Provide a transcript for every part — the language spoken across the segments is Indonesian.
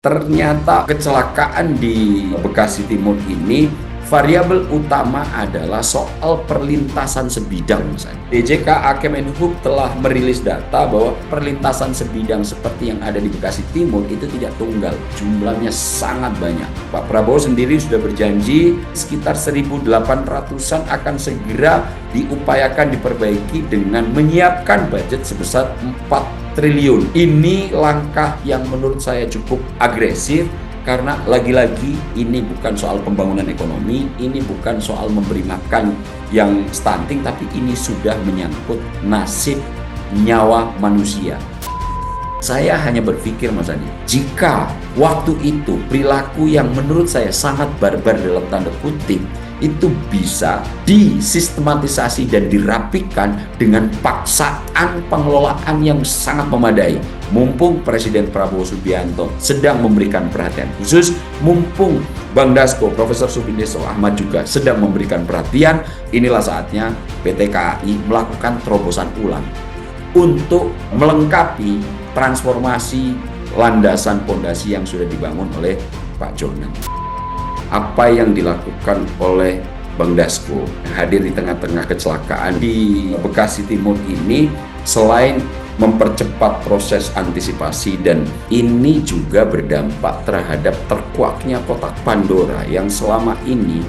Ternyata kecelakaan di Bekasi Timur ini variabel utama adalah soal perlintasan sebidang. DJK Kemenhub telah merilis data bahwa perlintasan sebidang seperti yang ada di Bekasi Timur itu tidak tunggal, jumlahnya sangat banyak. Pak Prabowo sendiri sudah berjanji sekitar 1.800-an akan segera diupayakan diperbaiki dengan menyiapkan budget sebesar 4 triliun. Ini langkah yang menurut saya cukup agresif karena lagi-lagi ini bukan soal pembangunan ekonomi, ini bukan soal memberi makan yang stunting, tapi ini sudah menyangkut nasib nyawa manusia. Saya hanya berpikir, Mas Andi, jika waktu itu perilaku yang menurut saya sangat barbar dalam tanda kutip itu bisa disistematisasi dan dirapikan dengan paksaan pengelolaan yang sangat memadai. Mumpung Presiden Prabowo Subianto sedang memberikan perhatian khusus, mumpung Bang Dasko, Profesor Subianto Ahmad juga sedang memberikan perhatian, inilah saatnya PT KAI melakukan terobosan ulang untuk melengkapi transformasi landasan pondasi yang sudah dibangun oleh Pak Jonan. Apa yang dilakukan oleh Bang Dasko hadir di tengah-tengah kecelakaan di Bekasi Timur ini, selain mempercepat proses antisipasi, dan ini juga berdampak terhadap terkuaknya kotak Pandora yang selama ini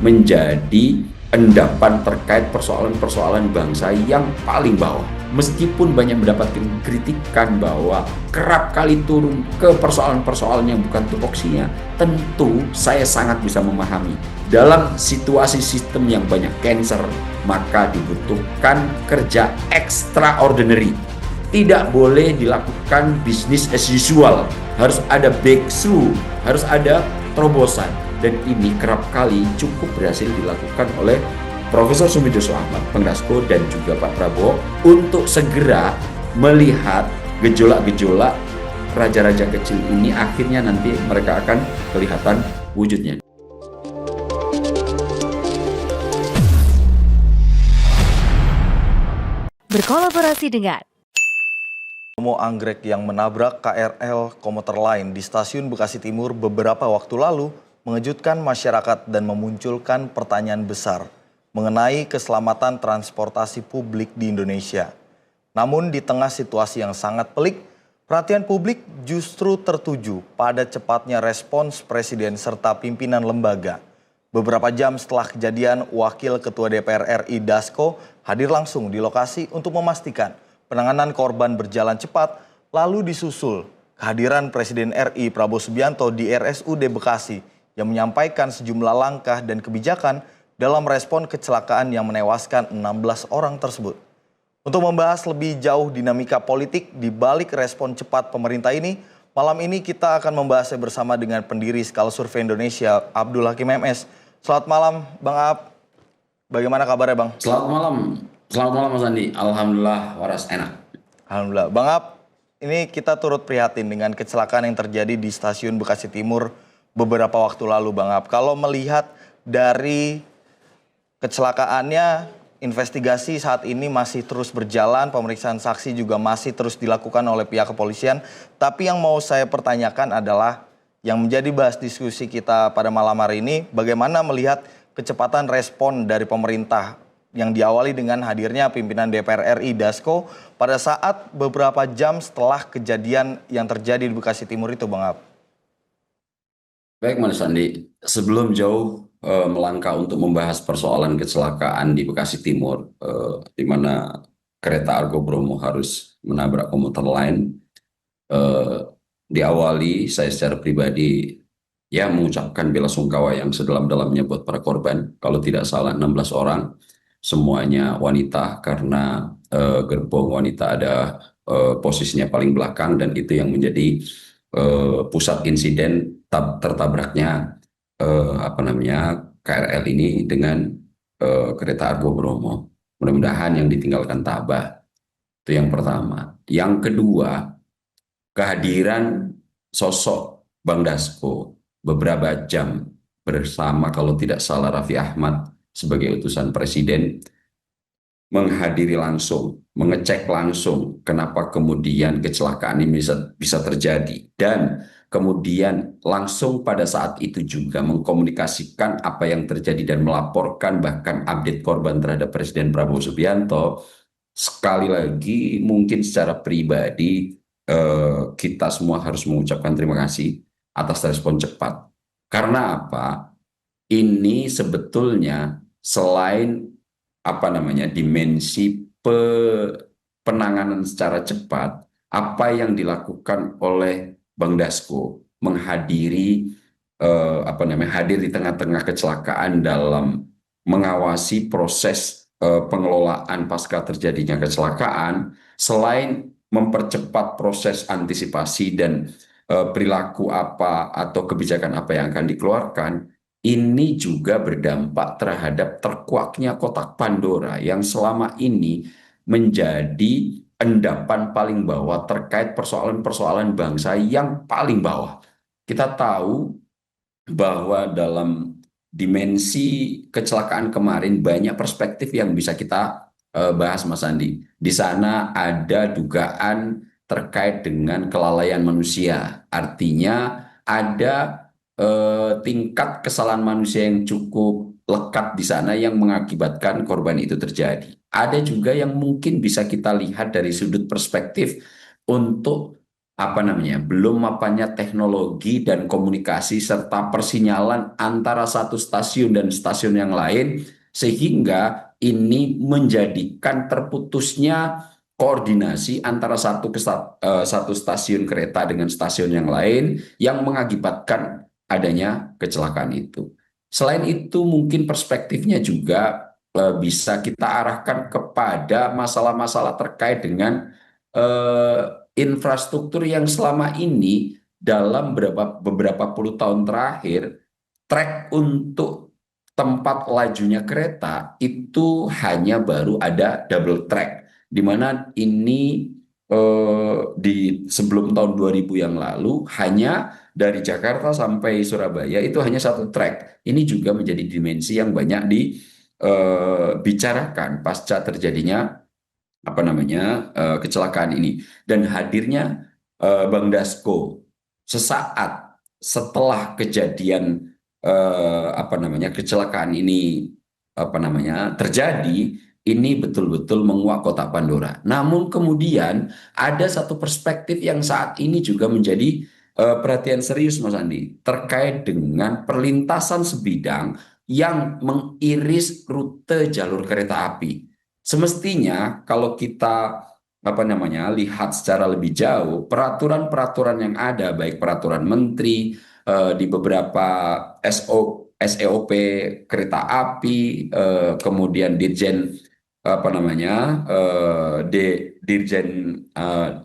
menjadi endapan terkait persoalan-persoalan bangsa yang paling bawah. Meskipun banyak mendapatkan kritikan bahwa kerap kali turun ke persoalan-persoalan yang bukan tupoksinya, tentu saya sangat bisa memahami. Dalam situasi sistem yang banyak cancer, maka dibutuhkan kerja extraordinary. Tidak boleh dilakukan business as usual, harus ada breakthrough, harus ada terobosan. Dan ini kerap kali cukup berhasil dilakukan oleh Profesor Subianto Ahmad, Bang Dasko, dan juga Pak Prabowo untuk segera melihat gejolak-gejolak raja-raja kecil ini, akhirnya nanti mereka akan kelihatan wujudnya. Berkolaborasi dengan Demo anggrek yang menabrak KRL komuter lain di stasiun Bekasi Timur beberapa waktu lalu mengejutkan masyarakat dan memunculkan pertanyaan besar mengenai keselamatan transportasi publik di Indonesia. Namun di tengah situasi yang sangat pelik, perhatian publik justru tertuju pada cepatnya respons Presiden serta pimpinan lembaga. Beberapa jam setelah kejadian, Wakil Ketua DPR RI Dasko hadir langsung di lokasi untuk memastikan penanganan korban berjalan cepat, lalu disusul kehadiran Presiden RI Prabowo Subianto di RSUD Bekasi yang menyampaikan sejumlah langkah dan kebijakan dalam respon kecelakaan yang menewaskan 16 orang tersebut. Untuk membahas lebih jauh dinamika politik di balik respon cepat pemerintah ini, malam ini kita akan membahasnya bersama dengan pendiri Skala Survei Indonesia, Abdul Hakim MS. Selamat malam, Bang Ab. Bagaimana kabarnya, Bang? Selamat malam Mas Andi. Alhamdulillah waras enak. Alhamdulillah. Bang Ab, ini kita turut prihatin dengan kecelakaan yang terjadi di stasiun Bekasi Timur beberapa waktu lalu, Bang Ab. Kalau melihat dari kecelakaannya, investigasi saat ini masih terus berjalan, pemeriksaan saksi juga masih terus dilakukan oleh pihak kepolisian. Tapi yang mau saya pertanyakan adalah yang menjadi bahas diskusi kita pada malam hari ini, bagaimana melihat kecepatan respon dari pemerintah yang diawali dengan hadirnya pimpinan DPR RI Dasko pada saat beberapa jam setelah kejadian yang terjadi di Bekasi Timur itu, Bang Ab. Baik Mas Andi, sebelum jauh melangkah untuk membahas persoalan kecelakaan di Bekasi Timur, di mana kereta Argo Bromo harus menabrak komuter lain, diawali saya secara pribadi ya mengucapkan bela sungkawa yang sedalam-dalamnya buat para korban. Kalau tidak salah 16 orang, semuanya wanita, karena gerbong wanita ada posisinya paling belakang, dan itu yang menjadi pusat insiden tertabraknya KRL ini dengan kereta Argo Bromo. Mudah-mudahan yang ditinggalkan tabah. Itu yang pertama. Yang kedua, kehadiran sosok Bang Dasko beberapa jam bersama, kalau tidak salah, Raffi Ahmad sebagai utusan Presiden, menghadiri langsung, mengecek langsung kenapa kemudian kecelakaan ini bisa terjadi. Dan kemudian langsung pada saat itu juga mengkomunikasikan apa yang terjadi dan melaporkan bahkan update korban terhadap Presiden Prabowo Subianto. Sekali lagi mungkin secara pribadi kita semua harus mengucapkan terima kasih atas respon cepat. Karena apa? Ini sebetulnya selain apa namanya dimensi penanganan secara cepat, apa yang dilakukan oleh Bang Dasko menghadiri apa namanya hadir di tengah-tengah kecelakaan dalam mengawasi proses pengelolaan pasca terjadinya kecelakaan, selain mempercepat proses antisipasi dan perilaku apa atau kebijakan apa yang akan dikeluarkan, ini juga berdampak terhadap terkuaknya kotak Pandora yang selama ini menjadi endapan paling bawah terkait persoalan-persoalan bangsa yang paling bawah. Kita tahu bahwa dalam dimensi kecelakaan kemarin banyak perspektif yang bisa kita bahas, Mas Andi. Di sana ada dugaan terkait dengan kelalaian manusia. Artinya ada tingkat kesalahan manusia yang cukup lekat di sana yang mengakibatkan korban itu terjadi. Ada juga yang mungkin bisa kita lihat dari sudut perspektif untuk apa namanya, belum mapannya teknologi dan komunikasi serta persinyalan antara satu stasiun dan stasiun yang lain, sehingga ini menjadikan terputusnya koordinasi antara satu stasiun kereta dengan stasiun yang lain yang mengakibatkan adanya kecelakaan itu. Selain itu, mungkin perspektifnya juga bisa kita arahkan kepada masalah-masalah terkait dengan eh, infrastruktur yang selama ini dalam beberapa puluh tahun terakhir, trek untuk tempat lajunya kereta itu hanya baru ada double track, di mana ini di sebelum tahun 2000 yang lalu hanya dari Jakarta sampai Surabaya itu hanya satu track. Ini juga menjadi dimensi yang banyak dibicarakan pasca terjadinya apa namanya kecelakaan ini dan hadirnya Bang Dasko sesaat setelah kejadian apa namanya kecelakaan ini apa namanya terjadi, ini betul-betul menguak kotak Pandora. Namun kemudian ada satu perspektif yang saat ini juga menjadi perhatian serius, Mas Andi, terkait dengan perlintasan sebidang yang mengiris rute jalur kereta api. Semestinya kalau kita apa namanya lihat secara lebih jauh peraturan-peraturan yang ada baik peraturan menteri di beberapa SEOP kereta api kemudian Dirjen apa namanya Dirjen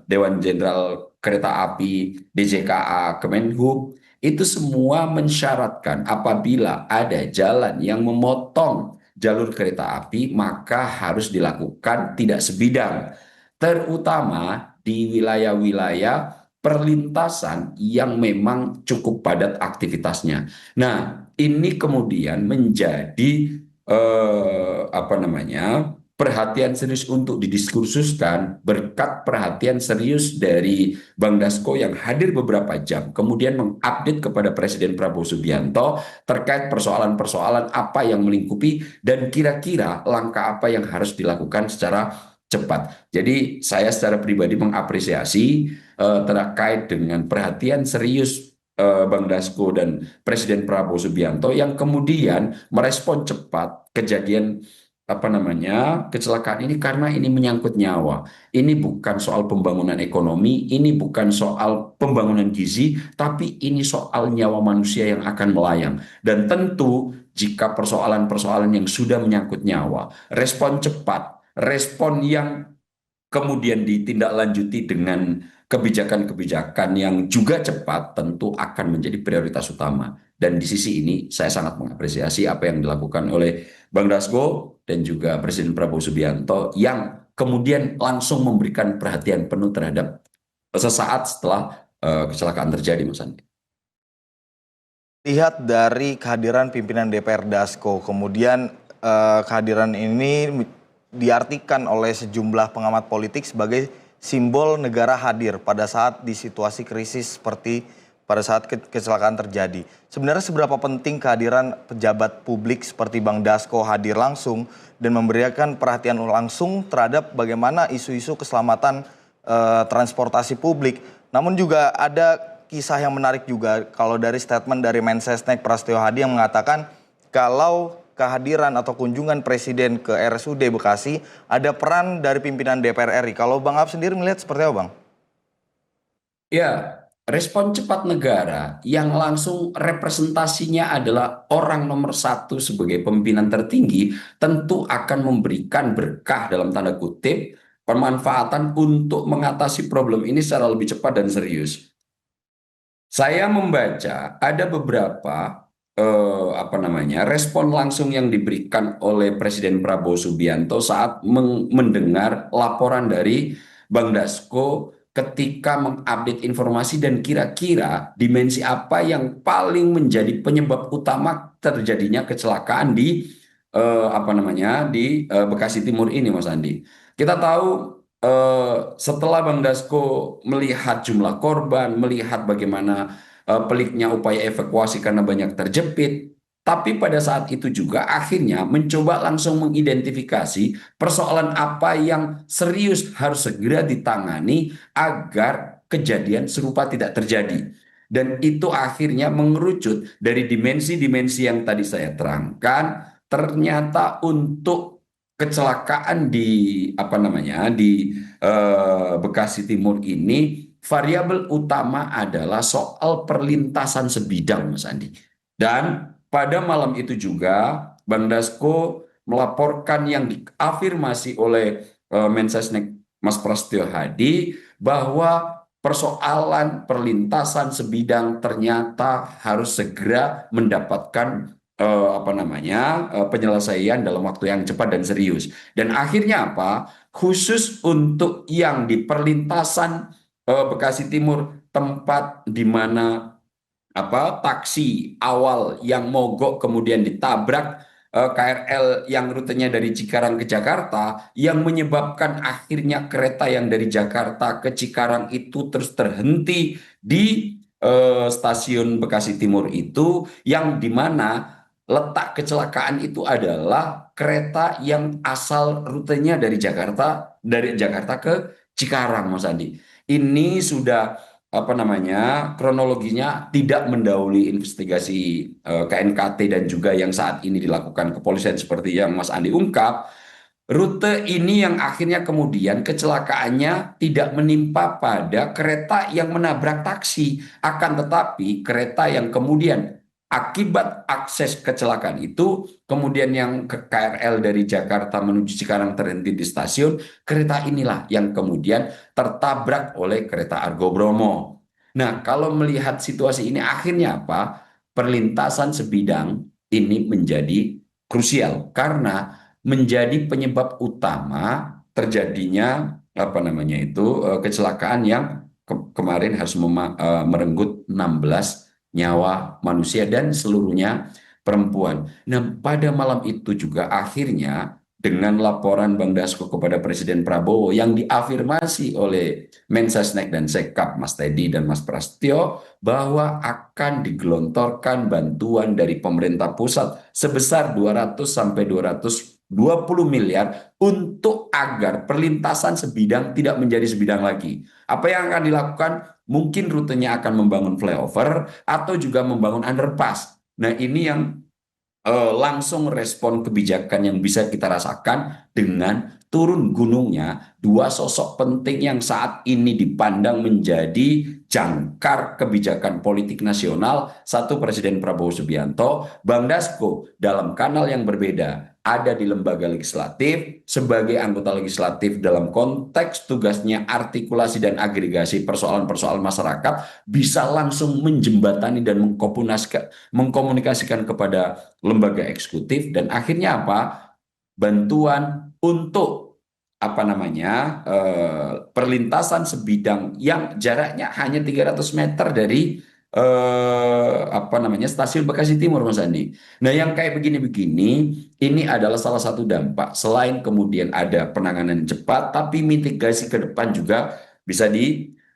Dewan Jenderal Kereta Api DJKA Kemenhub itu semua mensyaratkan apabila ada jalan yang memotong jalur kereta api maka harus dilakukan tidak sebidang, terutama di wilayah-wilayah perlintasan yang memang cukup padat aktivitasnya. Nah, ini kemudian menjadi apa namanya perhatian serius untuk didiskursuskan berkat perhatian serius dari Bang Dasko yang hadir beberapa jam, kemudian mengupdate kepada Presiden Prabowo Subianto terkait persoalan-persoalan apa yang melingkupi dan kira-kira langkah apa yang harus dilakukan secara cepat. Jadi saya secara pribadi mengapresiasi terkait dengan perhatian serius Bang Dasko dan Presiden Prabowo Subianto yang kemudian merespon cepat kejadian apa namanya kecelakaan ini karena ini menyangkut nyawa. Ini bukan soal pembangunan ekonomi, ini bukan soal pembangunan gizi, tapi ini soal nyawa manusia yang akan melayang. Dan tentu jika persoalan-persoalan yang sudah menyangkut nyawa, respon cepat, respon yang kemudian ditindaklanjuti dengan kebijakan-kebijakan yang juga cepat tentu akan menjadi prioritas utama. Dan di sisi ini saya sangat mengapresiasi apa yang dilakukan oleh Bang Dasko dan juga Presiden Prabowo Subianto yang kemudian langsung memberikan perhatian penuh terhadap sesaat setelah kecelakaan terjadi, Mas Andi. Lihat dari kehadiran pimpinan DPR Dasko, kemudian kehadiran ini diartikan oleh sejumlah pengamat politik sebagai simbol negara hadir pada saat di situasi krisis seperti pada saat kecelakaan terjadi. Sebenarnya seberapa penting kehadiran pejabat publik seperti Bang Dasko hadir langsung dan memberikan perhatian langsung terhadap bagaimana isu-isu keselamatan transportasi publik. Namun juga ada kisah yang menarik juga kalau dari statement dari Mensesnek Prasetyo Hadi yang mengatakan kalau kehadiran atau kunjungan Presiden ke RSUD Bekasi ada peran dari pimpinan DPR RI. Kalau Bang Ab sendiri melihat seperti apa, Bang? Ya, respon cepat negara yang langsung representasinya adalah orang nomor satu sebagai pimpinan tertinggi tentu akan memberikan berkah dalam tanda kutip pemanfaatan untuk mengatasi problem ini secara lebih cepat dan serius. Saya membaca ada beberapa respon langsung yang diberikan oleh Presiden Prabowo Subianto saat mendengar laporan dari Bang Dasko ketika mengupdate informasi dan kira-kira dimensi apa yang paling menjadi penyebab utama terjadinya kecelakaan di Bekasi Timur ini, Mas Andi. Kita tahu setelah Bang Dasko melihat jumlah korban, melihat bagaimana peliknya upaya evakuasi karena banyak terjepit, tapi pada saat itu juga akhirnya mencoba langsung mengidentifikasi persoalan apa yang serius harus segera ditangani agar kejadian serupa tidak terjadi. Dan itu akhirnya mengerucut dari dimensi-dimensi yang tadi saya terangkan, ternyata untuk kecelakaan di Bekasi Timur ini variabel utama adalah soal perlintasan sebidang, Mas Andi. Dan pada malam itu juga Bang Dasko melaporkan yang diafirmasi oleh Mensesnek Mas Prasetyo Hadi bahwa persoalan perlintasan sebidang ternyata harus segera mendapatkan penyelesaian dalam waktu yang cepat dan serius. Dan akhirnya apa? Khusus untuk yang di perlintasan Bekasi Timur, tempat di mana taksi awal yang mogok kemudian ditabrak KRL yang rutenya dari Cikarang ke Jakarta, yang menyebabkan akhirnya kereta yang dari Jakarta ke Cikarang itu terus terhenti di stasiun Bekasi Timur itu, yang dimana letak kecelakaan itu adalah kereta yang asal rutenya dari Jakarta ke Cikarang, Mas Andi. Ini sudah kronologinya tidak mendahului investigasi KNKT dan juga yang saat ini dilakukan kepolisian seperti yang Mas Andi ungkap. Rute ini yang akhirnya kemudian kecelakaannya tidak menimpa pada kereta yang menabrak taksi, akan tetapi kereta yang kemudian akibat akses kecelakaan itu, kemudian yang ke KRL dari Jakarta menuju Cikarang terhenti di stasiun, kereta inilah yang kemudian tertabrak oleh kereta Argo Bromo. Nah, kalau melihat situasi ini akhirnya apa? Perlintasan sebidang ini menjadi krusial karena menjadi penyebab utama terjadinya kecelakaan yang kemarin harus merenggut 16 nyawa manusia dan seluruhnya perempuan. Nah, pada malam itu juga akhirnya dengan laporan Bang Dasko kepada Presiden Prabowo yang diafirmasi oleh Mensesnek dan Sekap Mas Teddy dan Mas Prasetyo bahwa akan digelontorkan bantuan dari pemerintah pusat sebesar 200 sampai 220 miliar untuk agar perlintasan sebidang tidak menjadi sebidang lagi. Apa yang akan dilakukan? Mungkin rutenya akan membangun flyover atau juga membangun underpass. Nah, ini yang langsung respon kebijakan yang bisa kita rasakan dengan turun gunungnya dua sosok penting yang saat ini dipandang menjadi jangkar kebijakan politik nasional. Satu, Presiden Prabowo Subianto, Bang Dasko dalam kanal yang berbeda, ada di lembaga legislatif sebagai anggota legislatif dalam konteks tugasnya artikulasi dan agregasi persoalan-persoalan masyarakat, bisa langsung menjembatani dan mengkomunikasikan kepada lembaga eksekutif, dan akhirnya apa? Bantuan untuk perlintasan sebidang yang jaraknya hanya 300 meter dari stasiun Bekasi Timur, Mas Andi. Nah, yang kayak begini-begini ini adalah salah satu dampak, selain kemudian ada penanganan cepat, tapi mitigasi ke depan juga bisa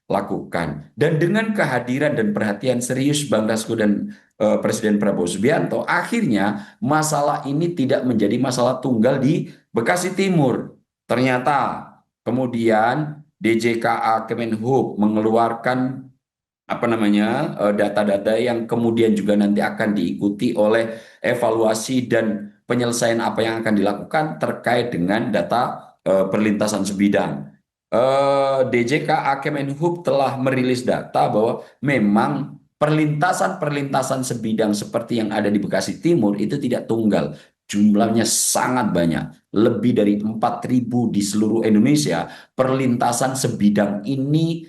lakukan. Dan dengan kehadiran dan perhatian serius Bang Dasko dan Presiden Prabowo Subianto, akhirnya masalah ini tidak menjadi masalah tunggal di Bekasi Timur. Ternyata kemudian DJKA Kemenhub mengeluarkan data-data yang kemudian juga nanti akan diikuti oleh evaluasi dan penyelesaian apa yang akan dilakukan terkait dengan data perlintasan sebidang. DJKA Kemenhub telah merilis data bahwa memang perlintasan-perlintasan sebidang seperti yang ada di Bekasi Timur itu tidak tunggal. Jumlahnya sangat banyak, lebih dari 4.000 di seluruh Indonesia. Perlintasan sebidang ini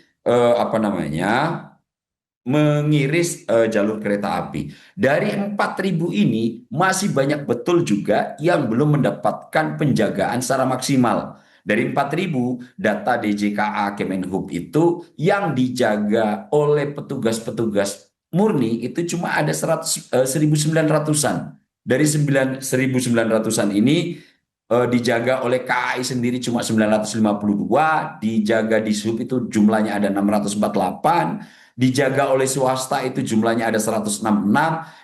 mengiris jalur kereta api. Dari 4.000 ini masih banyak betul juga yang belum mendapatkan penjagaan secara maksimal. Dari 4.000 data DJKA Kemenhub itu yang dijaga oleh petugas-petugas murni itu cuma ada 1.900-an. Dari 1.900-an ini dijaga oleh KAI sendiri cuma 952, dijaga di SUB itu jumlahnya ada 648, dijaga oleh swasta itu jumlahnya ada 166,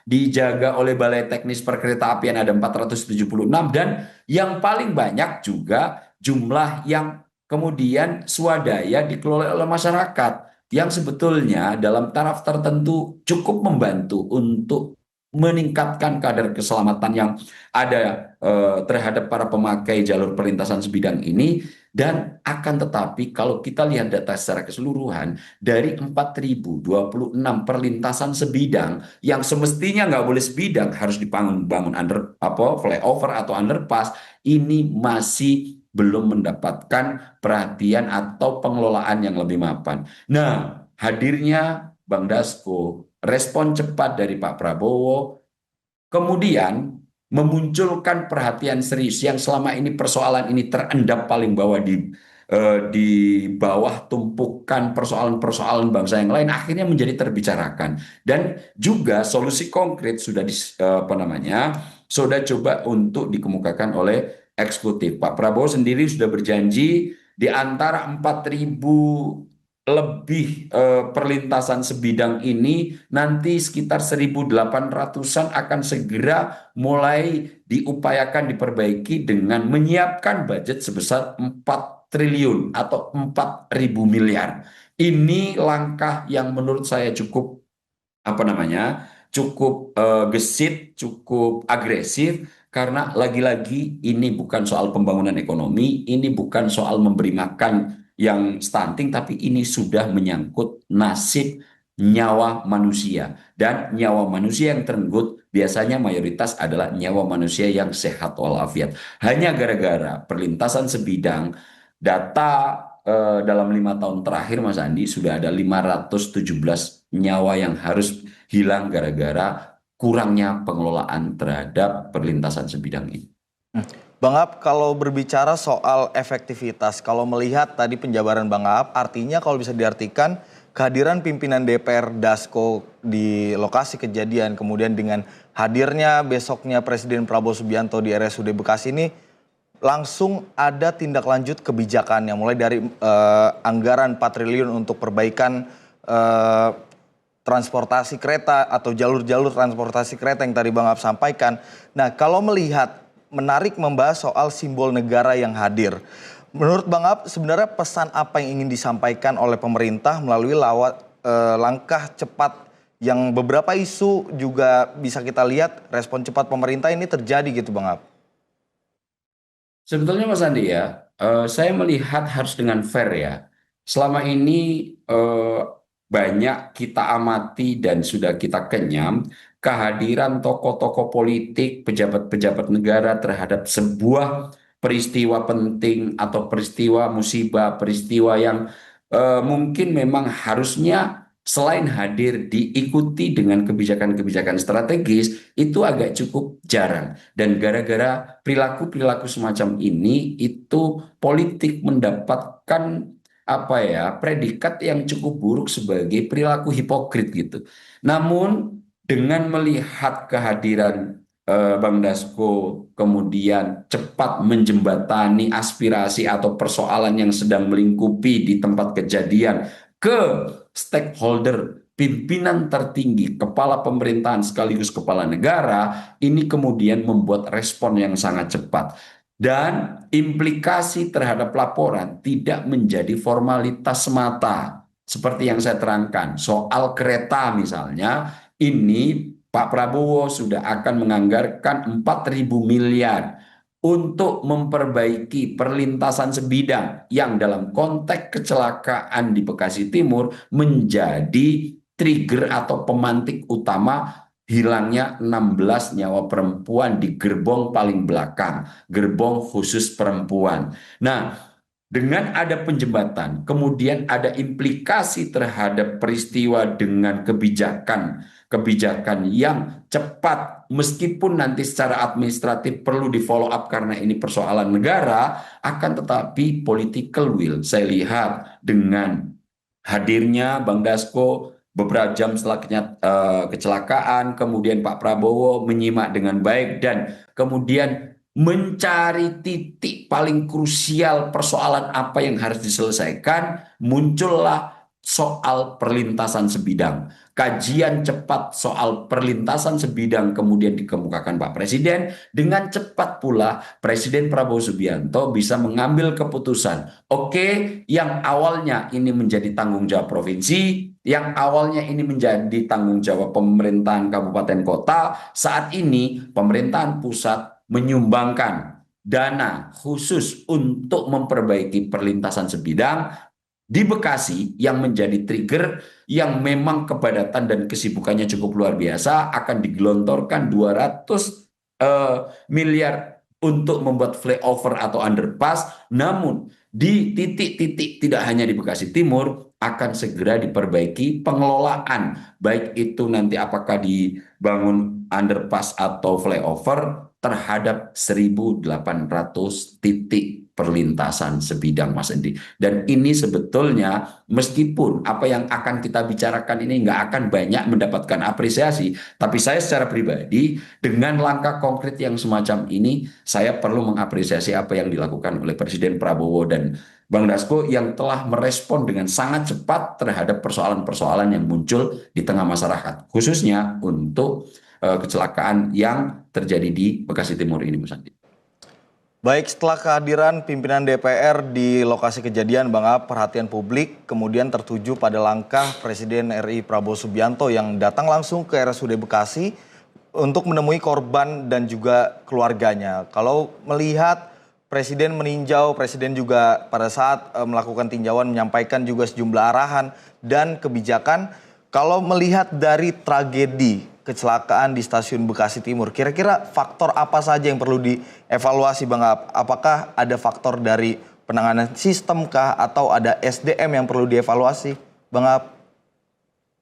dijaga oleh Balai Teknis Perkeretaapian ada 476, dan yang paling banyak juga jumlah yang kemudian swadaya dikelola oleh masyarakat yang sebetulnya dalam taraf tertentu cukup membantu untuk meningkatkan kadar keselamatan yang ada terhadap para pemakai jalur perlintasan sebidang ini. Dan akan tetapi kalau kita lihat data secara keseluruhan, dari 4.026 perlintasan sebidang yang semestinya nggak boleh sebidang, harus dibangun flyover atau underpass, ini masih belum mendapatkan perhatian atau pengelolaan yang lebih mapan. Nah, hadirnya Bang Dasko, respon cepat dari Pak Prabowo, kemudian memunculkan perhatian serius yang selama ini persoalan ini terendap paling bawah di bawah tumpukan persoalan-persoalan bangsa yang lain, akhirnya menjadi terbicarakan, dan juga solusi konkret sudah coba untuk dikemukakan oleh eksekutif. Pak Prabowo sendiri sudah berjanji di antara 4.000 lebih perlintasan sebidang ini nanti sekitar 1.800-an akan segera mulai diupayakan diperbaiki dengan menyiapkan budget sebesar 4 triliun atau 4.000 miliar. Ini langkah yang menurut saya cukup gesit, cukup agresif, karena lagi-lagi ini bukan soal pembangunan ekonomi, ini bukan soal memberi makan yang stunting, tapi ini sudah menyangkut nasib nyawa manusia. Dan nyawa manusia yang terenggut biasanya mayoritas adalah nyawa manusia yang sehat walafiat. Hanya gara-gara perlintasan sebidang, data dalam 5 tahun terakhir Mas Andi sudah ada 517 nyawa yang harus hilang gara-gara kurangnya pengelolaan terhadap perlintasan sebidang ini. Bang Aap, kalau berbicara soal efektivitas, kalau melihat tadi penjabaran Bang Aap, artinya kalau bisa diartikan kehadiran pimpinan DPR Dasko di lokasi kejadian, kemudian dengan hadirnya besoknya Presiden Prabowo Subianto di RSUD Bekasi ini, langsung ada tindak lanjut kebijakannya, mulai dari anggaran 4 triliun untuk perbaikan transportasi kereta atau jalur-jalur transportasi kereta yang tadi Bang Aap sampaikan. Nah, kalau melihat menarik membahas soal simbol negara yang hadir. Menurut Bang Aap, sebenarnya pesan apa yang ingin disampaikan oleh pemerintah melalui langkah cepat yang beberapa isu juga bisa kita lihat respon cepat pemerintah ini terjadi gitu Bang Aap? Sebetulnya Mas Andi ya, saya melihat harus dengan fair ya. Selama ini banyak kita amati dan sudah kita kenyam kehadiran tokoh-tokoh politik, pejabat-pejabat negara terhadap sebuah peristiwa penting atau peristiwa musibah, peristiwa yang mungkin memang harusnya selain hadir diikuti dengan kebijakan-kebijakan strategis, itu agak cukup jarang. Dan gara-gara perilaku-perilaku semacam ini, itu politik mendapatkan predikat yang cukup buruk sebagai perilaku hipokrit gitu. Namun dengan melihat kehadiran Bang Dasko kemudian cepat menjembatani aspirasi atau persoalan yang sedang melingkupi di tempat kejadian, ke stakeholder pimpinan tertinggi, kepala pemerintahan sekaligus kepala negara, ini kemudian membuat respon yang sangat cepat. Dan implikasi terhadap laporan tidak menjadi formalitas semata. Seperti yang saya terangkan, soal kereta misalnya, ini Pak Prabowo sudah akan menganggarkan 4.000 miliar untuk memperbaiki perlintasan sebidang yang dalam konteks kecelakaan di Bekasi Timur menjadi trigger atau pemantik utama hilangnya 16 nyawa perempuan di gerbong paling belakang, gerbong khusus perempuan. Nah, dengan ada penjembatan, kemudian ada implikasi terhadap peristiwa dengan kebijakan yang cepat, meskipun nanti secara administratif perlu di follow up karena ini persoalan negara, akan tetapi political will, saya lihat dengan hadirnya Bang Dasko beberapa jam setelah kecelakaan, kemudian Pak Prabowo menyimak dengan baik dan kemudian mencari titik paling krusial persoalan apa yang harus diselesaikan, muncullah soal perlintasan sebidang. Kajian cepat soal perlintasan sebidang kemudian dikemukakan Pak Presiden, dengan cepat pula Presiden Prabowo Subianto bisa mengambil keputusan. Oke, yang awalnya ini menjadi tanggung jawab provinsi, yang awalnya ini menjadi tanggung jawab pemerintahan kabupaten kota, saat ini pemerintahan pusat menyumbangkan dana khusus untuk memperbaiki perlintasan sebidang di Bekasi yang menjadi trigger yang memang kepadatan dan kesibukannya cukup luar biasa, akan digelontorkan 200 miliar untuk membuat flyover atau underpass. Namun di titik-titik tidak hanya di Bekasi Timur akan segera diperbaiki pengelolaan, baik itu nanti apakah dibangun underpass atau flyover terhadap 1.800 titik perlintasan sebidang, Mas Endi. Dan ini sebetulnya meskipun apa yang akan kita bicarakan ini nggak akan banyak mendapatkan apresiasi, tapi saya secara pribadi dengan langkah konkret yang semacam ini, saya perlu mengapresiasi apa yang dilakukan oleh Presiden Prabowo dan Bang Dasko yang telah merespon dengan sangat cepat terhadap persoalan-persoalan yang muncul di tengah masyarakat, khususnya untuk kecelakaan yang terjadi di Bekasi Timur ini, Mas Andi. Baik, setelah kehadiran pimpinan DPR di lokasi kejadian, Bang Ab, perhatian publik kemudian tertuju pada langkah Presiden RI Prabowo Subianto yang datang langsung ke RSUD Bekasi untuk menemui korban dan juga keluarganya. Kalau melihat Presiden meninjau, Presiden juga pada saat melakukan tinjauan menyampaikan juga sejumlah arahan dan kebijakan. Kalau melihat dari tragedi kecelakaan di stasiun Bekasi Timur, kira-kira faktor apa saja yang perlu dievaluasi, Bang Ab? Apakah ada faktor dari penanganan sistem kah atau ada SDM yang perlu dievaluasi, Bang Ab?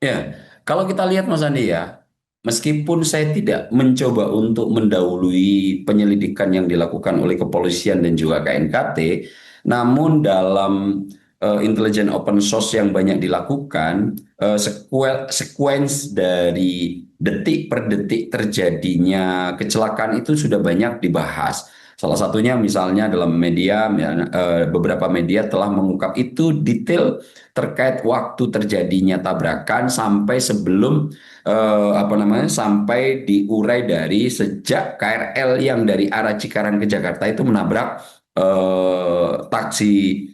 Ya, kalau kita lihat Mas Andi ya, meskipun saya tidak mencoba untuk mendahului penyelidikan yang dilakukan oleh kepolisian dan juga KNKT, namun dalam intelijen open source yang banyak dilakukan, sekuens dari detik per detik terjadinya kecelakaan itu sudah banyak dibahas. Salah satunya misalnya dalam media, beberapa media telah mengungkap itu detail terkait waktu terjadinya tabrakan sampai sebelum sampai diurai dari sejak KRL yang dari arah Cikarang ke Jakarta itu menabrak taksi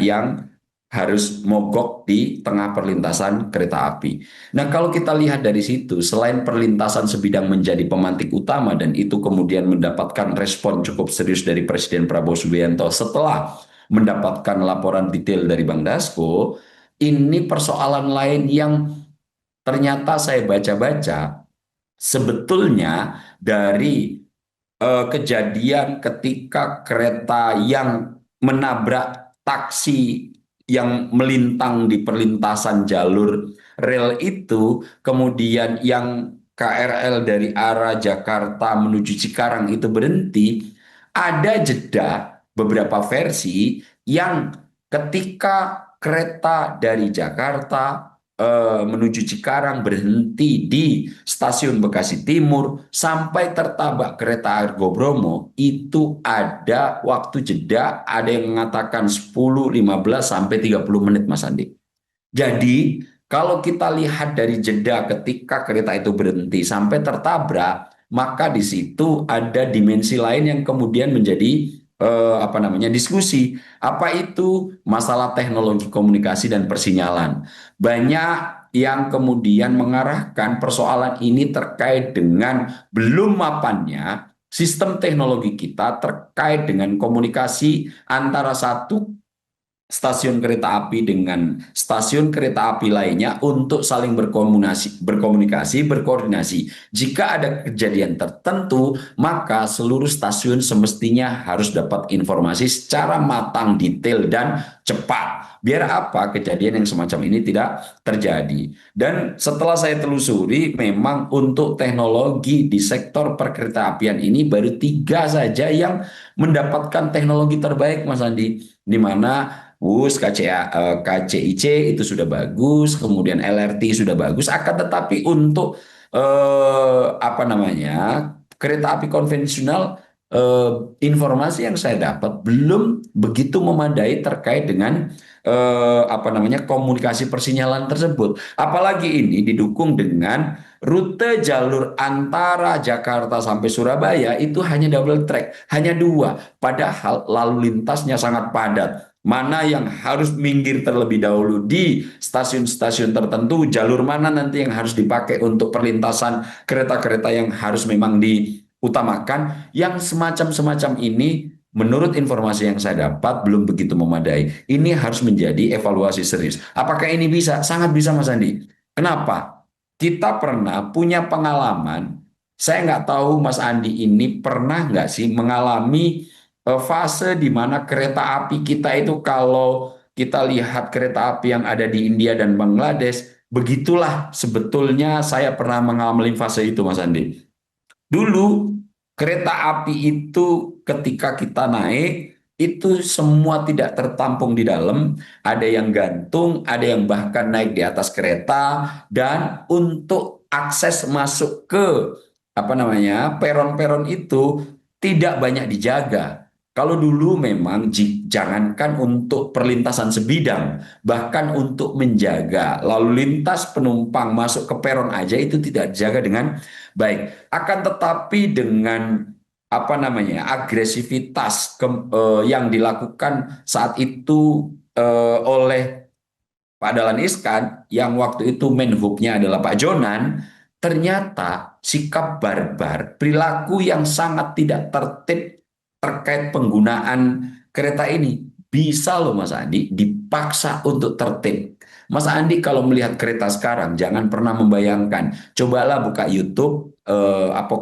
yang harus mogok di tengah perlintasan kereta api. Nah, kalau kita lihat dari situ, selain perlintasan sebidang menjadi pemantik utama dan itu kemudian mendapatkan respon cukup serius dari Presiden Prabowo Subianto setelah mendapatkan laporan detail dari Bang Dasko, ini persoalan lain yang ternyata saya baca-baca sebetulnya dari kejadian ketika kereta yang menabrak taksi yang melintang di perlintasan jalur rel itu, kemudian yang KRL dari arah Jakarta menuju Cikarang itu berhenti, ada jeda beberapa versi yang ketika kereta dari Jakarta menuju Cikarang berhenti di stasiun Bekasi Timur sampai tertabak kereta Argo Bromo itu ada waktu jeda, ada yang mengatakan 10, 15 sampai 30 menit Mas Andi. Jadi kalau kita lihat dari jeda ketika kereta itu berhenti sampai tertabrak, maka di situ ada dimensi lain yang kemudian menjadi diskusi. Apa itu masalah teknologi komunikasi dan persinyalan? Banyak yang kemudian mengarahkan persoalan ini terkait dengan belum mapannya sistem teknologi kita terkait dengan komunikasi antara satu stasiun kereta api dengan stasiun kereta api lainnya untuk saling berkomunikasi, berkoordinasi. Jika ada kejadian tertentu, maka seluruh stasiun semestinya harus dapat informasi secara matang, detail, dan cepat. Biar apa kejadian yang semacam ini tidak terjadi. Dan setelah saya telusuri, memang untuk teknologi di sektor perkeretaapian ini baru 3 saja yang mendapatkan teknologi terbaik, Mas Andi. Di mana KCIC itu sudah bagus, kemudian LRT sudah bagus, akan tetapi untuk kereta api konvensional, informasi yang saya dapat belum begitu memadai terkait dengan komunikasi persinyalan tersebut. Apalagi ini didukung dengan rute jalur antara Jakarta sampai Surabaya itu hanya double track, hanya 2, padahal lalu lintasnya sangat padat. Mana yang harus minggir terlebih dahulu di stasiun-stasiun tertentu, jalur mana nanti yang harus dipakai untuk perlintasan kereta-kereta yang harus memang diutamakan, yang semacam-semacam ini menurut informasi yang saya dapat belum begitu memadai. Ini harus menjadi evaluasi serius. Apakah ini bisa? Sangat bisa, Mas Andi. Kenapa? Kita pernah punya pengalaman, saya nggak tahu Mas Andi ini pernah nggak sih mengalami fase di mana kereta api kita itu, kalau kita lihat kereta api yang ada di India dan Bangladesh, begitulah sebetulnya saya pernah mengalami fase itu, Mas Andi. Dulu kereta api itu ketika kita naik, itu semua tidak tertampung di dalam, ada yang gantung, ada yang bahkan naik di atas kereta, dan untuk akses masuk ke peron-peron itu tidak banyak dijaga. Kalau dulu memang jangankan untuk perlintasan sebidang, bahkan untuk menjaga lalu lintas penumpang masuk ke peron aja itu tidak dijaga dengan baik. Akan tetapi dengan agresivitas yang dilakukan saat itu oleh Pak Dahlan Iskan, yang waktu itu Menhubnya adalah Pak Jonan, ternyata sikap barbar, perilaku yang sangat tidak tertib terkait penggunaan kereta ini bisa loh Mas Andi dipaksa untuk tertib. Mas Andi kalau melihat kereta sekarang jangan pernah membayangkan, cobalah buka YouTube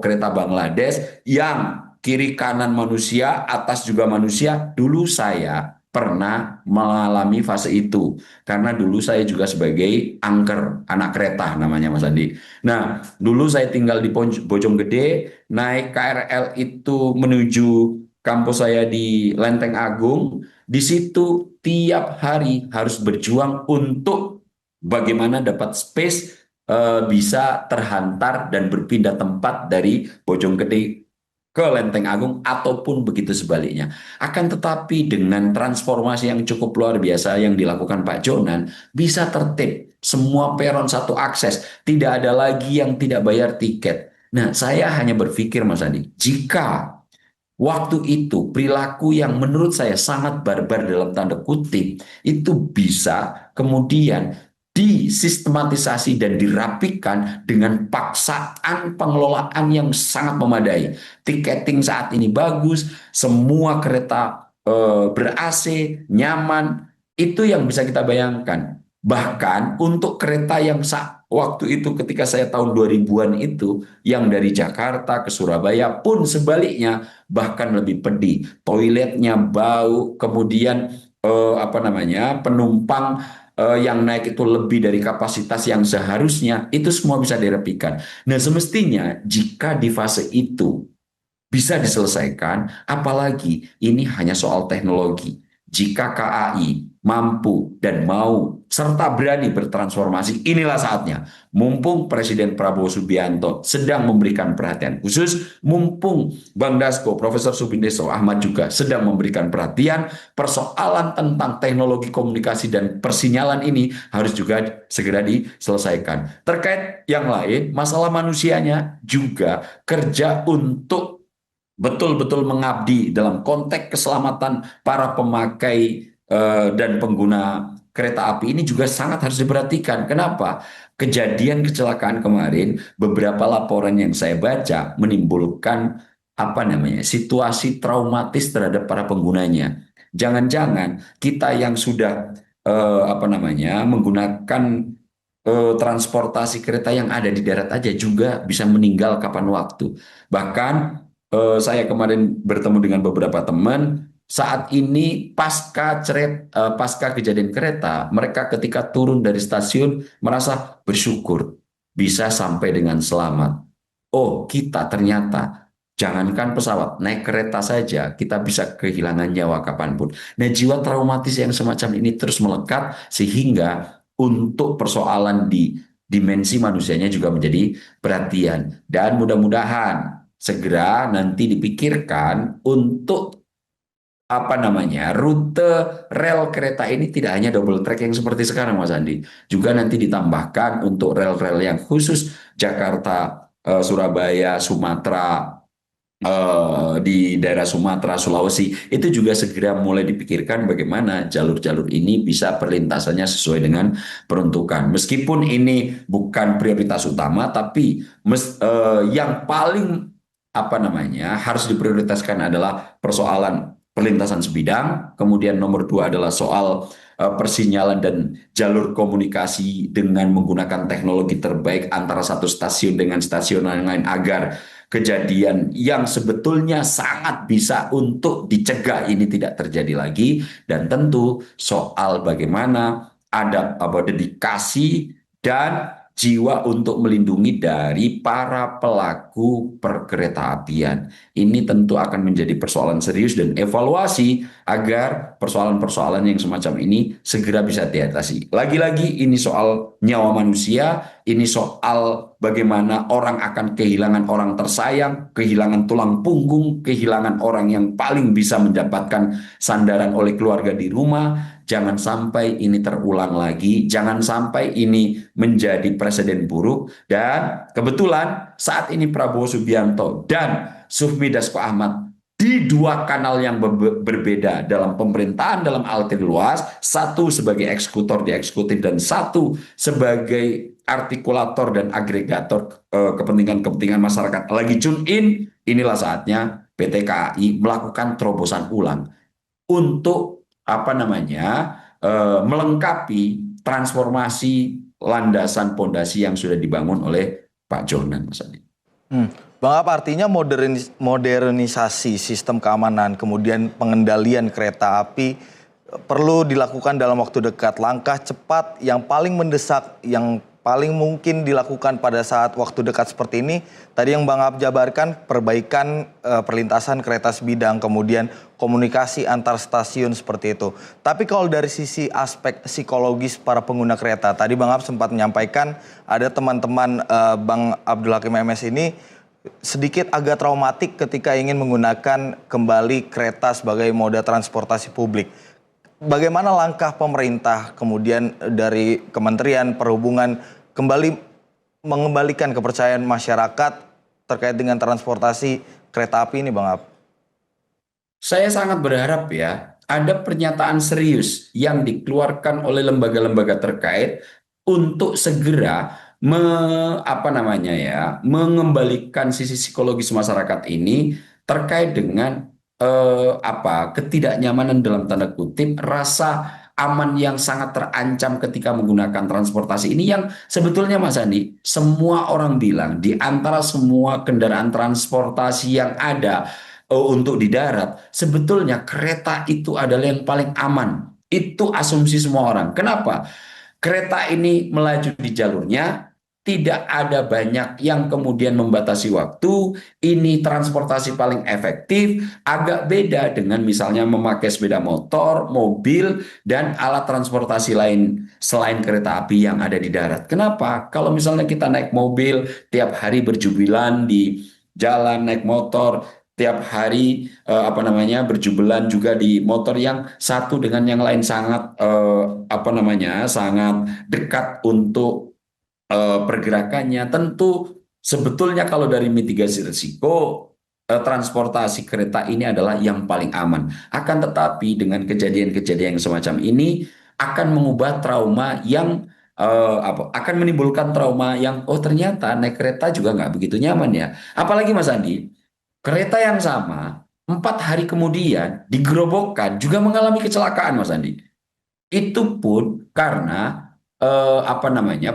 kereta Bangladesh yang kiri kanan manusia, atas juga manusia. Dulu saya pernah mengalami fase itu karena dulu saya juga sebagai angker anak kereta namanya Mas Andi. Nah, dulu saya tinggal di Bojonggede, naik KRL itu menuju kampus saya di Lenteng Agung. Di situ tiap hari harus berjuang untuk bagaimana dapat space, bisa terhantar dan berpindah tempat dari Bojonggede ke Lenteng Agung ataupun begitu sebaliknya. Akan tetapi dengan transformasi yang cukup luar biasa yang dilakukan Pak Jonan, bisa tertib, semua peron satu akses, tidak ada lagi yang tidak bayar tiket. Nah, saya hanya berpikir Mas Andi, jika waktu itu perilaku yang menurut saya sangat barbar dalam tanda kutip itu bisa kemudian disistematisasi dan dirapikan dengan paksaan pengelolaan yang sangat memadai. Tiketing saat ini bagus, semua kereta ber-AC, nyaman, itu yang bisa kita bayangkan. Bahkan untuk kereta yang waktu itu ketika saya tahun 2000-an itu, yang dari Jakarta ke Surabaya pun sebaliknya, bahkan lebih pedih. Toiletnya bau, kemudian penumpang yang naik itu lebih dari kapasitas yang seharusnya, itu semua bisa dirapikan. Nah, semestinya jika di fase itu bisa diselesaikan, apalagi ini hanya soal teknologi. Jika KAI mampu dan mau serta berani bertransformasi, inilah saatnya. Mumpung Presiden Prabowo Subianto sedang memberikan perhatian khusus, mumpung Bang Dasko, Profesor Subindeso Ahmad juga sedang memberikan perhatian, persoalan tentang teknologi komunikasi dan persinyalan ini harus juga segera diselesaikan. Terkait yang lain, masalah manusianya juga kerja untuk betul-betul mengabdi dalam konteks keselamatan para pemakai dan pengguna kereta api ini juga sangat harus diperhatikan. Kenapa? Kejadian kecelakaan kemarin, beberapa laporan yang saya baca menimbulkan apa namanya situasi traumatis terhadap para penggunanya. Jangan-jangan kita yang sudah apa namanya menggunakan transportasi kereta yang ada di darat aja juga bisa meninggal kapan waktu. Bahkan saya kemarin bertemu dengan beberapa teman saat ini pasca kejadian kereta, mereka ketika turun dari stasiun merasa bersyukur bisa sampai dengan selamat. Oh, kita ternyata jangankan pesawat, naik kereta saja kita bisa kehilangan nyawa kapanpun. Nah, jiwa traumatis yang semacam ini terus melekat sehingga untuk persoalan di dimensi manusianya juga menjadi perhatian. Dan mudah-mudahan segera nanti dipikirkan untuk apa namanya rute rel kereta ini tidak hanya double track yang seperti sekarang Mas Andi, juga nanti ditambahkan untuk rel-rel yang khusus Jakarta, Surabaya, Sumatera, di daerah Sumatera, Sulawesi itu juga segera mulai dipikirkan bagaimana jalur-jalur ini bisa perlintasannya sesuai dengan peruntukan. Meskipun ini bukan prioritas utama, tapi yang paling apa namanya harus diprioritaskan adalah persoalan perlintasan sebidang, kemudian nomor dua adalah soal persinyalan dan jalur komunikasi dengan menggunakan teknologi terbaik antara satu stasiun dengan stasiun yang lain agar kejadian yang sebetulnya sangat bisa untuk dicegah ini tidak terjadi lagi. Dan tentu soal bagaimana ada dedikasi dan jiwa untuk melindungi dari para pelaku perkereta-apian. Ini tentu akan menjadi persoalan serius dan evaluasi agar persoalan-persoalan yang semacam ini segera bisa diatasi. Lagi-lagi ini soal nyawa manusia, ini soal bagaimana orang akan kehilangan orang tersayang, kehilangan tulang punggung, kehilangan orang yang paling bisa mendapatkan sandaran oleh keluarga di rumah. Jangan sampai ini terulang lagi, jangan sampai ini menjadi presiden buruk. Dan kebetulan saat ini Prabowo Subianto dan Sufmi Dasko Ahmad di dua kanal yang berbeda dalam pemerintahan dalam arti luas, satu sebagai eksekutor di eksekutif dan satu sebagai artikulator dan agregator kepentingan-kepentingan masyarakat lagi tune in. Inilah saatnya PT KAI melakukan terobosan ulang untuk apa namanya melengkapi transformasi landasan pondasi yang sudah dibangun oleh Pak Jonan, Mas Adi. Bang, apa artinya modernisasi sistem keamanan, kemudian pengendalian kereta api perlu dilakukan dalam waktu dekat, langkah cepat yang paling mendesak, yang paling mungkin dilakukan pada saat waktu dekat seperti ini? Tadi yang Bang Ab jabarkan, perbaikan perlintasan kereta sebidang, kemudian komunikasi antar stasiun seperti itu. Tapi kalau dari sisi aspek psikologis para pengguna kereta, tadi Bang Ab sempat menyampaikan ada teman-teman Bang Abdul Hakim MS ini sedikit agak traumatik ketika ingin menggunakan kembali kereta sebagai moda transportasi publik. Bagaimana langkah pemerintah, kemudian dari Kementerian Perhubungan kembali mengembalikan kepercayaan masyarakat terkait dengan transportasi kereta api ini, Bang Ab? Saya sangat berharap ya, ada pernyataan serius yang dikeluarkan oleh lembaga-lembaga terkait untuk segera mengembalikan sisi psikologis masyarakat ini terkait dengan ketidaknyamanan dalam tanda kutip, rasa aman yang sangat terancam ketika menggunakan transportasi ini yang sebetulnya Mas Andi, semua orang bilang di antara semua kendaraan transportasi yang ada untuk di darat, sebetulnya kereta itu adalah yang paling aman. Itu asumsi semua orang. Kenapa? Kereta ini melaju di jalurnya, tidak ada banyak yang kemudian membatasi waktu, ini transportasi paling efektif, agak beda dengan misalnya memakai sepeda motor, mobil, dan alat transportasi lain selain kereta api yang ada di darat. Kenapa? Kalau misalnya kita naik mobil, tiap hari berjubilan di jalan, naik motor, tiap hari berjubelan juga di motor yang satu dengan yang lain sangat sangat dekat untuk pergerakannya. Tentu sebetulnya kalau dari mitigasi risiko, transportasi kereta ini adalah yang paling aman. Akan tetapi dengan kejadian-kejadian yang semacam ini akan mengubah trauma yang akan menimbulkan trauma yang ternyata naik kereta juga nggak begitu nyaman ya. Apalagi Mas Andi, kereta yang sama 4 hari kemudian digerobokkan juga mengalami kecelakaan Mas Andi. Itu pun karena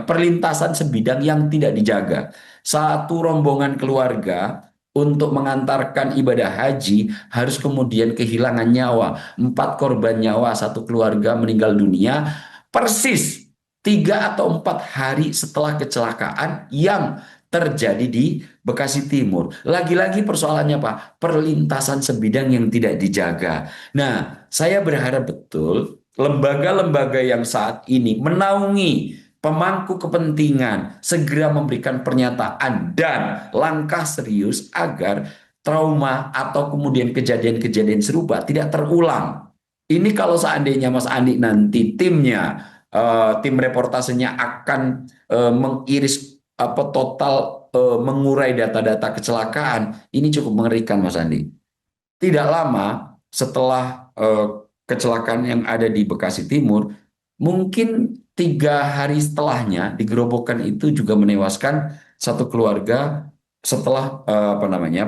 perlintasan sebidang yang tidak dijaga. Satu rombongan keluarga untuk mengantarkan ibadah haji harus kemudian kehilangan nyawa. 4 korban nyawa, satu keluarga meninggal dunia persis 3 atau 4 hari setelah kecelakaan yang terjadi di Bekasi Timur. Lagi-lagi persoalannya Pak, perlintasan sebidang yang tidak dijaga. Nah, saya berharap betul lembaga-lembaga yang saat ini menaungi pemangku kepentingan segera memberikan pernyataan dan langkah serius agar trauma atau kemudian kejadian-kejadian serupa tidak terulang. Ini kalau seandainya Mas Andi nanti tim reportasenya akan mengiris total mengurai data-data kecelakaan, ini cukup mengerikan Mas Andi. Tidak lama setelah kecelakaan yang ada di Bekasi Timur, mungkin 3 hari setelahnya digerobokkan itu juga menewaskan satu keluarga setelah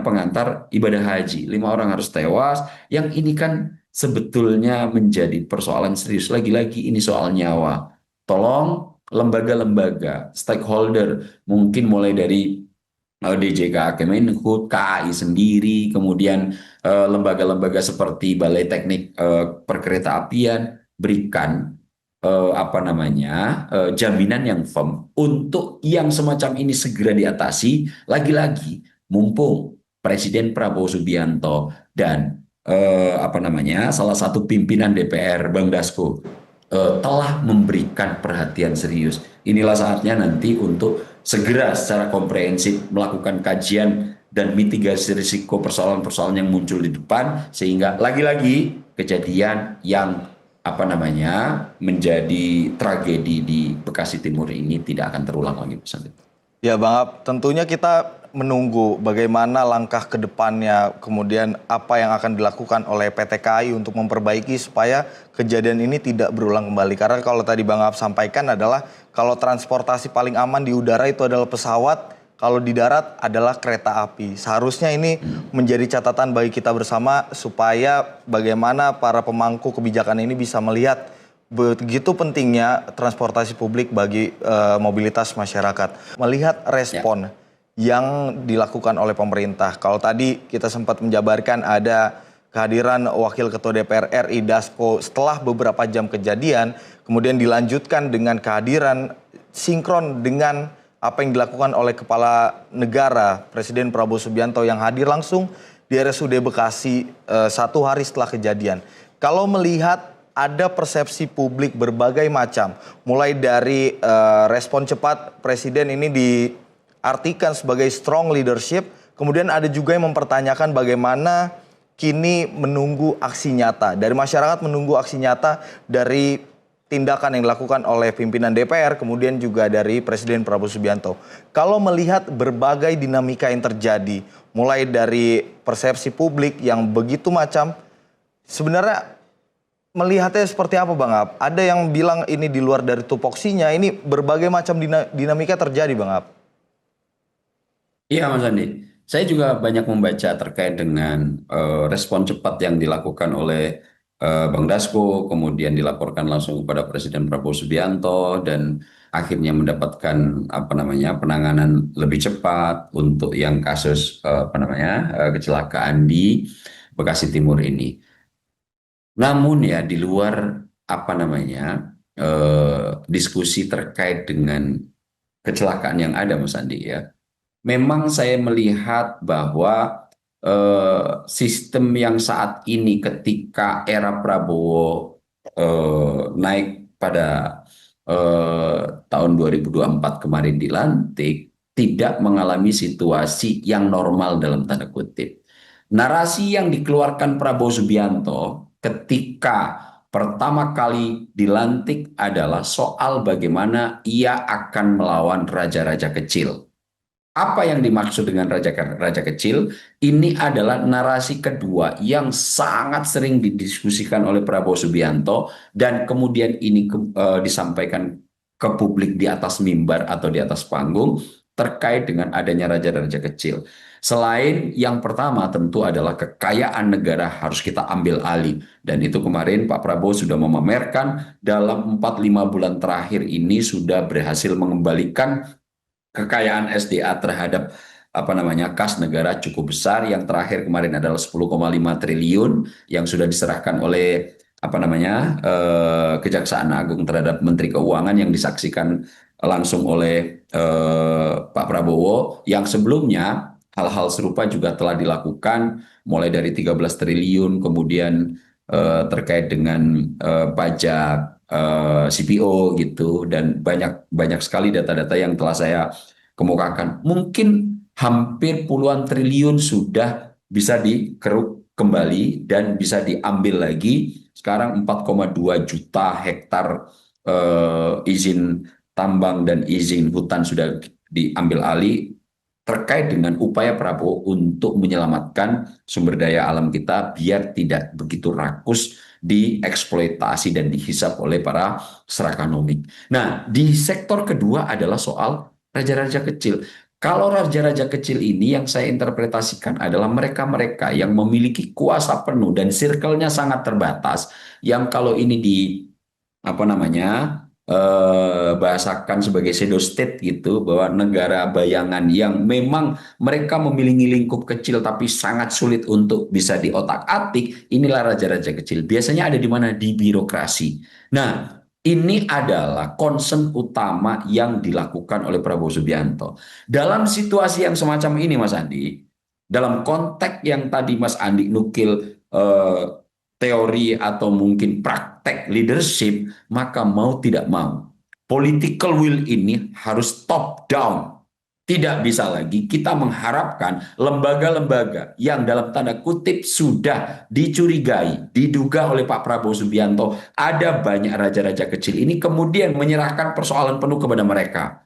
pengantar ibadah haji. 5 orang harus tewas. Yang ini kan sebetulnya menjadi persoalan serius. Lagi-lagi ini soal nyawa. Tolong lembaga-lembaga, stakeholder, mungkin mulai dari DJK Kemenhub, KAI sendiri, kemudian lembaga-lembaga seperti Balai Teknik Perkeretaapian berikan jaminan yang firm untuk yang semacam ini segera diatasi. Lagi-lagi, mumpung Presiden Prabowo Subianto dan salah satu pimpinan DPR Bang Dasko telah memberikan perhatian serius. Inilah saatnya nanti untuk segera secara komprehensif melakukan kajian dan mitigasi risiko persoalan-persoalan yang muncul di depan, sehingga lagi-lagi kejadian yang menjadi tragedi di Bekasi Timur ini tidak akan terulang lagi. Ya Bang Ab, tentunya kita menunggu bagaimana langkah ke depannya, kemudian apa yang akan dilakukan oleh PT KAI untuk memperbaiki supaya kejadian ini tidak berulang kembali. Karena kalau tadi Bang Ab sampaikan adalah kalau transportasi paling aman di udara itu adalah pesawat, kalau di darat adalah kereta api. Seharusnya ini menjadi catatan bagi kita bersama supaya bagaimana para pemangku kebijakan ini bisa melihat begitu pentingnya transportasi publik bagi mobilitas masyarakat. Melihat respon yang dilakukan oleh pemerintah. Kalau tadi kita sempat menjabarkan ada kehadiran Wakil Ketua DPR RI Dasko setelah beberapa jam kejadian, kemudian dilanjutkan dengan kehadiran sinkron dengan apa yang dilakukan oleh Kepala Negara Presiden Prabowo Subianto yang hadir langsung di RSUD Bekasi 1 hari setelah kejadian. Kalau melihat ada persepsi publik berbagai macam, mulai dari respon cepat Presiden ini diartikan sebagai strong leadership, kemudian ada juga yang mempertanyakan bagaimana kini menunggu aksi nyata. Dari masyarakat menunggu aksi nyata dari tindakan yang dilakukan oleh pimpinan DPR, kemudian juga dari Presiden Prabowo Subianto. Kalau melihat berbagai dinamika yang terjadi, mulai dari persepsi publik yang begitu macam, sebenarnya melihatnya seperti apa Bang Ab? Ada yang bilang ini di luar dari tupoksinya, ini berbagai macam dinamika terjadi Bang Ab. Iya Mas Andi, saya juga banyak membaca terkait dengan respon cepat yang dilakukan oleh Bang Dasko, kemudian dilaporkan langsung kepada Presiden Prabowo Subianto dan akhirnya mendapatkan penanganan lebih cepat untuk yang kasus kecelakaan di Bekasi Timur ini. Namun ya di luar diskusi terkait dengan kecelakaan yang ada, Mas Andi ya. Memang saya melihat bahwa sistem yang saat ini ketika era Prabowo naik pada tahun 2024 kemarin dilantik, tidak mengalami situasi yang normal dalam tanda kutip. Narasi yang dikeluarkan Prabowo Subianto ketika pertama kali dilantik adalah soal bagaimana ia akan melawan raja-raja kecil. Apa yang dimaksud dengan raja kecil? Ini adalah narasi kedua yang sangat sering didiskusikan oleh Prabowo Subianto dan kemudian ini disampaikan ke publik di atas mimbar atau di atas panggung terkait dengan adanya raja-raja kecil. Selain yang pertama tentu adalah kekayaan negara harus kita ambil alih. Dan itu kemarin Pak Prabowo sudah memamerkan dalam 4-5 bulan terakhir ini sudah berhasil mengembalikan kekayaan SDA terhadap kas negara cukup besar. Yang terakhir kemarin adalah 10,5 triliun yang sudah diserahkan oleh Kejaksaan Agung terhadap Menteri Keuangan yang disaksikan langsung oleh Pak Prabowo. Yang sebelumnya hal-hal serupa juga telah dilakukan mulai dari 13 triliun kemudian terkait dengan pajak CPO gitu, dan banyak sekali data-data yang telah saya kemukakan. Mungkin hampir puluhan triliun sudah bisa dikeruk kembali dan bisa diambil lagi. Sekarang 4,2 juta hektar izin tambang dan izin hutan sudah diambil alih terkait dengan upaya Prabowo untuk menyelamatkan sumber daya alam kita biar tidak begitu rakus dieksploitasi dan dihisap oleh para serakonomik. Nah, di sektor kedua adalah soal raja-raja kecil. Kalau raja-raja kecil ini yang saya interpretasikan adalah mereka-mereka yang memiliki kuasa penuh dan circle-nya sangat terbatas, yang kalau ini di bahasakan sebagai shadow state gitu, bahwa negara bayangan yang memang mereka memiliki lingkup kecil tapi sangat sulit untuk bisa diotak-atik. Inilah raja-raja kecil. Biasanya ada di mana? Di birokrasi. Nah, ini adalah concern utama yang dilakukan oleh Prabowo Subianto. Dalam situasi yang semacam ini, Mas Andi, dalam konteks yang tadi Mas Andi nukil teori atau mungkin praktek leadership, maka mau tidak mau, political will ini harus top down. Tidak bisa lagi kita mengharapkan lembaga-lembaga yang dalam tanda kutip sudah dicurigai, diduga oleh Pak Prabowo Subianto, ada banyak raja-raja kecil ini, kemudian menyerahkan persoalan penuh kepada mereka.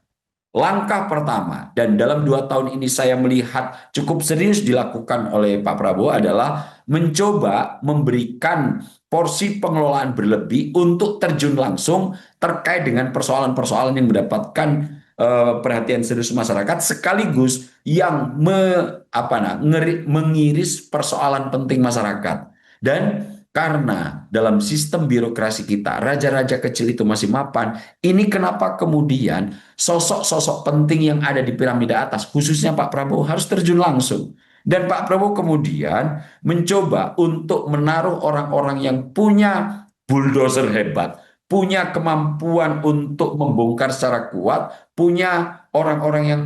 Langkah pertama, dan dalam 2 tahun ini saya melihat cukup serius dilakukan oleh Pak Prabowo, adalah mencoba memberikan porsi pengelolaan berlebih untuk terjun langsung terkait dengan persoalan-persoalan yang mendapatkan perhatian serius masyarakat, sekaligus yang mengiris persoalan penting masyarakat. Dan karena dalam sistem birokrasi kita, raja-raja kecil itu masih mapan, ini kenapa kemudian sosok-sosok penting yang ada di piramida atas, khususnya Pak Prabowo, harus terjun langsung. Dan Pak Prabowo kemudian mencoba untuk menaruh orang-orang yang punya bulldozer hebat, punya kemampuan untuk membongkar secara kuat, punya orang-orang yang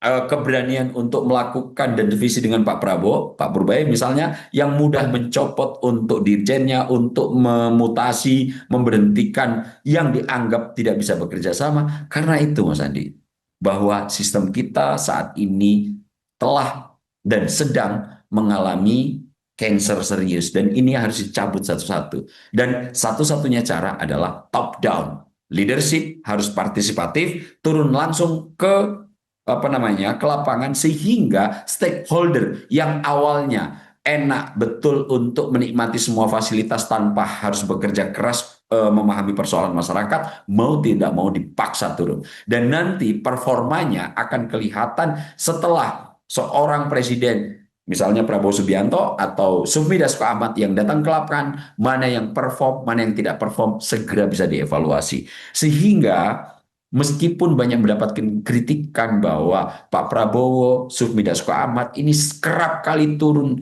keberanian untuk melakukan dan divisi dengan Pak Prabowo, Pak Purbaya misalnya, yang mudah mencopot untuk dirjennya, untuk memutasi, memberhentikan yang dianggap tidak bisa bekerja sama. Karena itu, Mas Andi, bahwa sistem kita saat ini telah dan sedang mengalami cancer serius, dan ini harus dicabut satu-satu. Dan satu-satunya cara adalah top down. Leadership harus partisipatif, turun langsung ke ke lapangan, sehingga stakeholder yang awalnya enak betul untuk menikmati semua fasilitas tanpa harus bekerja keras memahami persoalan masyarakat, mau tidak mau dipaksa turun. Dan nanti performanya akan kelihatan setelah seorang presiden, misalnya Prabowo Subianto atau Sufmi Dasko Ahmad, yang datang ke lapangan, mana yang perform, mana yang tidak perform, segera bisa dievaluasi. Sehingga Meskipun banyak mendapatkan kritikan bahwa Pak Prabowo, Sufmi Dasko Ahmad ini kerap kali turun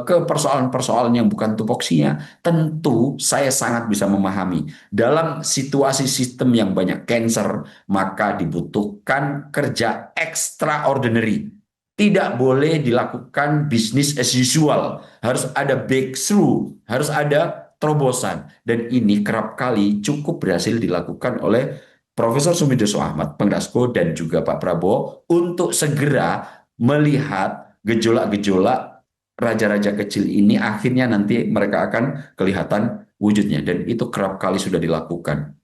ke persoalan-persoalan yang bukan tupoksinya, tentu saya sangat bisa memahami. Dalam situasi sistem yang banyak cancer, maka dibutuhkan kerja extraordinary. Tidak boleh dilakukan business as usual. Harus ada breakthrough, harus ada terobosan. Dan ini kerap kali cukup berhasil dilakukan oleh Profesor Sumidoso Ahmad, Pengdasko, dan juga Pak Prabowo untuk segera melihat gejolak-gejolak raja-raja kecil ini akhirnya nanti mereka akan kelihatan wujudnya. Dan itu kerap kali sudah dilakukan.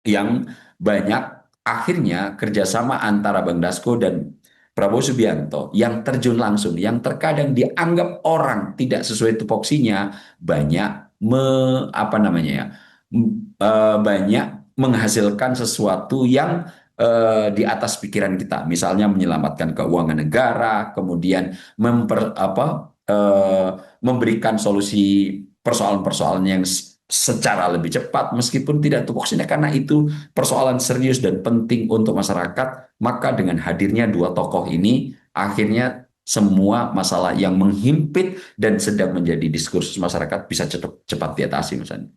Yang banyak akhirnya kerjasama antara Bang Dasko dan Prabowo Subianto yang terjun langsung, yang terkadang dianggap orang tidak sesuai tupoksinya, banyak apa namanya ya, banyak menghasilkan sesuatu yang di atas pikiran kita. Misalnya menyelamatkan keuangan negara, kemudian memberikan solusi persoalan-persoalan yang secara lebih cepat meskipun tidak tupoksinya, karena itu persoalan serius dan penting untuk masyarakat. Maka dengan hadirnya dua tokoh ini akhirnya semua masalah yang menghimpit dan sedang menjadi diskursus masyarakat bisa cepat diatasi, Mas Andi.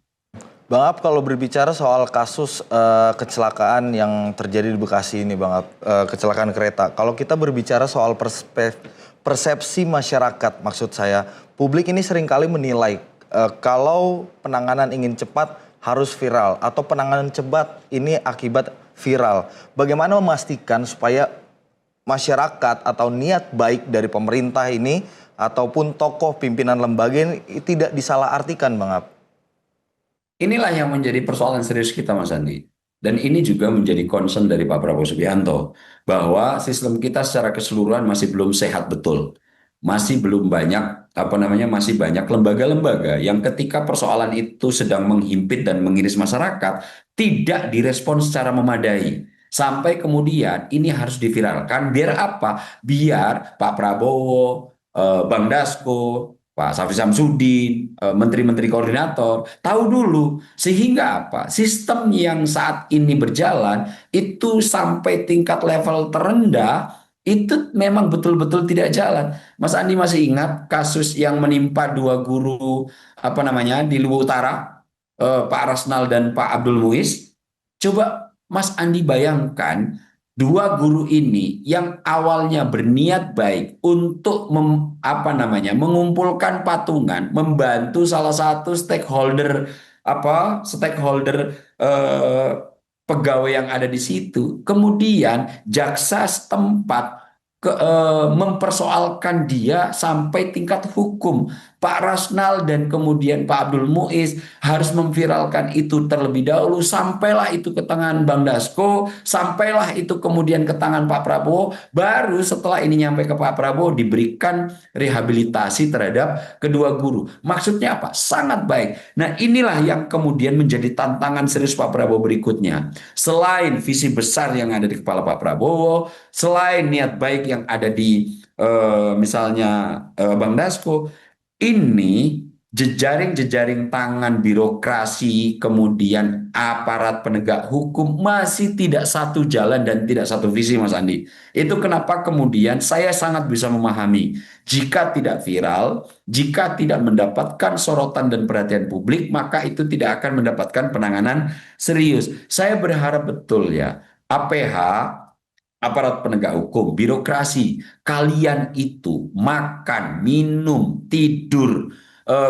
Bang Ab, kalau berbicara soal kasus kecelakaan yang terjadi di Bekasi ini, Bang Ab, kecelakaan kereta. Kalau kita berbicara soal persepsi masyarakat, maksud saya, publik ini seringkali menilai kalau penanganan ingin cepat harus viral, atau penanganan cepat ini akibat viral. Bagaimana memastikan supaya masyarakat atau niat baik dari pemerintah ini ataupun tokoh pimpinan lembaga ini tidak disalahartikan, Bang Ab? Inilah yang menjadi persoalan serius kita, Mas Andi. Dan ini juga menjadi concern dari Pak Prabowo Subianto, bahwa sistem kita secara keseluruhan masih belum sehat betul. Masih belum banyak, masih banyak lembaga-lembaga yang ketika persoalan itu sedang menghimpit dan mengiris masyarakat, tidak direspon secara memadai. Sampai kemudian ini harus diviralkan, biar apa? Biar Pak Prabowo, Bang Dasko, Pak Syafri Samsudin, menteri-menteri koordinator, tahu dulu. Sehingga apa? Sistem yang saat ini berjalan, itu sampai tingkat level terendah, itu memang betul-betul tidak jalan. Mas Andi masih ingat kasus yang menimpa dua guru di Luwu Utara, Pak Rasnal dan Pak Abdul Muiz? Coba Mas Andi bayangkan, dua guru ini yang awalnya berniat baik untuk mengumpulkan patungan, membantu salah satu stakeholder pegawai yang ada di situ. Kemudian jaksa setempat mempersoalkan dia sampai tingkat hukum. Pak Rasnal dan kemudian Pak Abdul Muiz harus memviralkan itu terlebih dahulu, sampailah itu ke tangan Bang Dasko, sampailah itu kemudian ke tangan Pak Prabowo, baru setelah ini nyampe ke Pak Prabowo diberikan rehabilitasi terhadap kedua guru. Maksudnya apa? Sangat baik. Nah, inilah yang kemudian menjadi tantangan serius Pak Prabowo berikutnya. Selain visi besar yang ada di kepala Pak Prabowo, selain niat baik yang ada di Bang Dasko, ini jejaring-jejaring tangan birokrasi, kemudian aparat penegak hukum masih tidak satu jalan dan tidak satu visi, Mas Andi. Itu kenapa kemudian saya sangat bisa memahami, jika tidak viral, jika tidak mendapatkan sorotan dan perhatian publik, maka itu tidak akan mendapatkan penanganan serius. Saya berharap betul ya, APH, aparat penegak hukum, birokrasi, kalian itu makan, minum, tidur,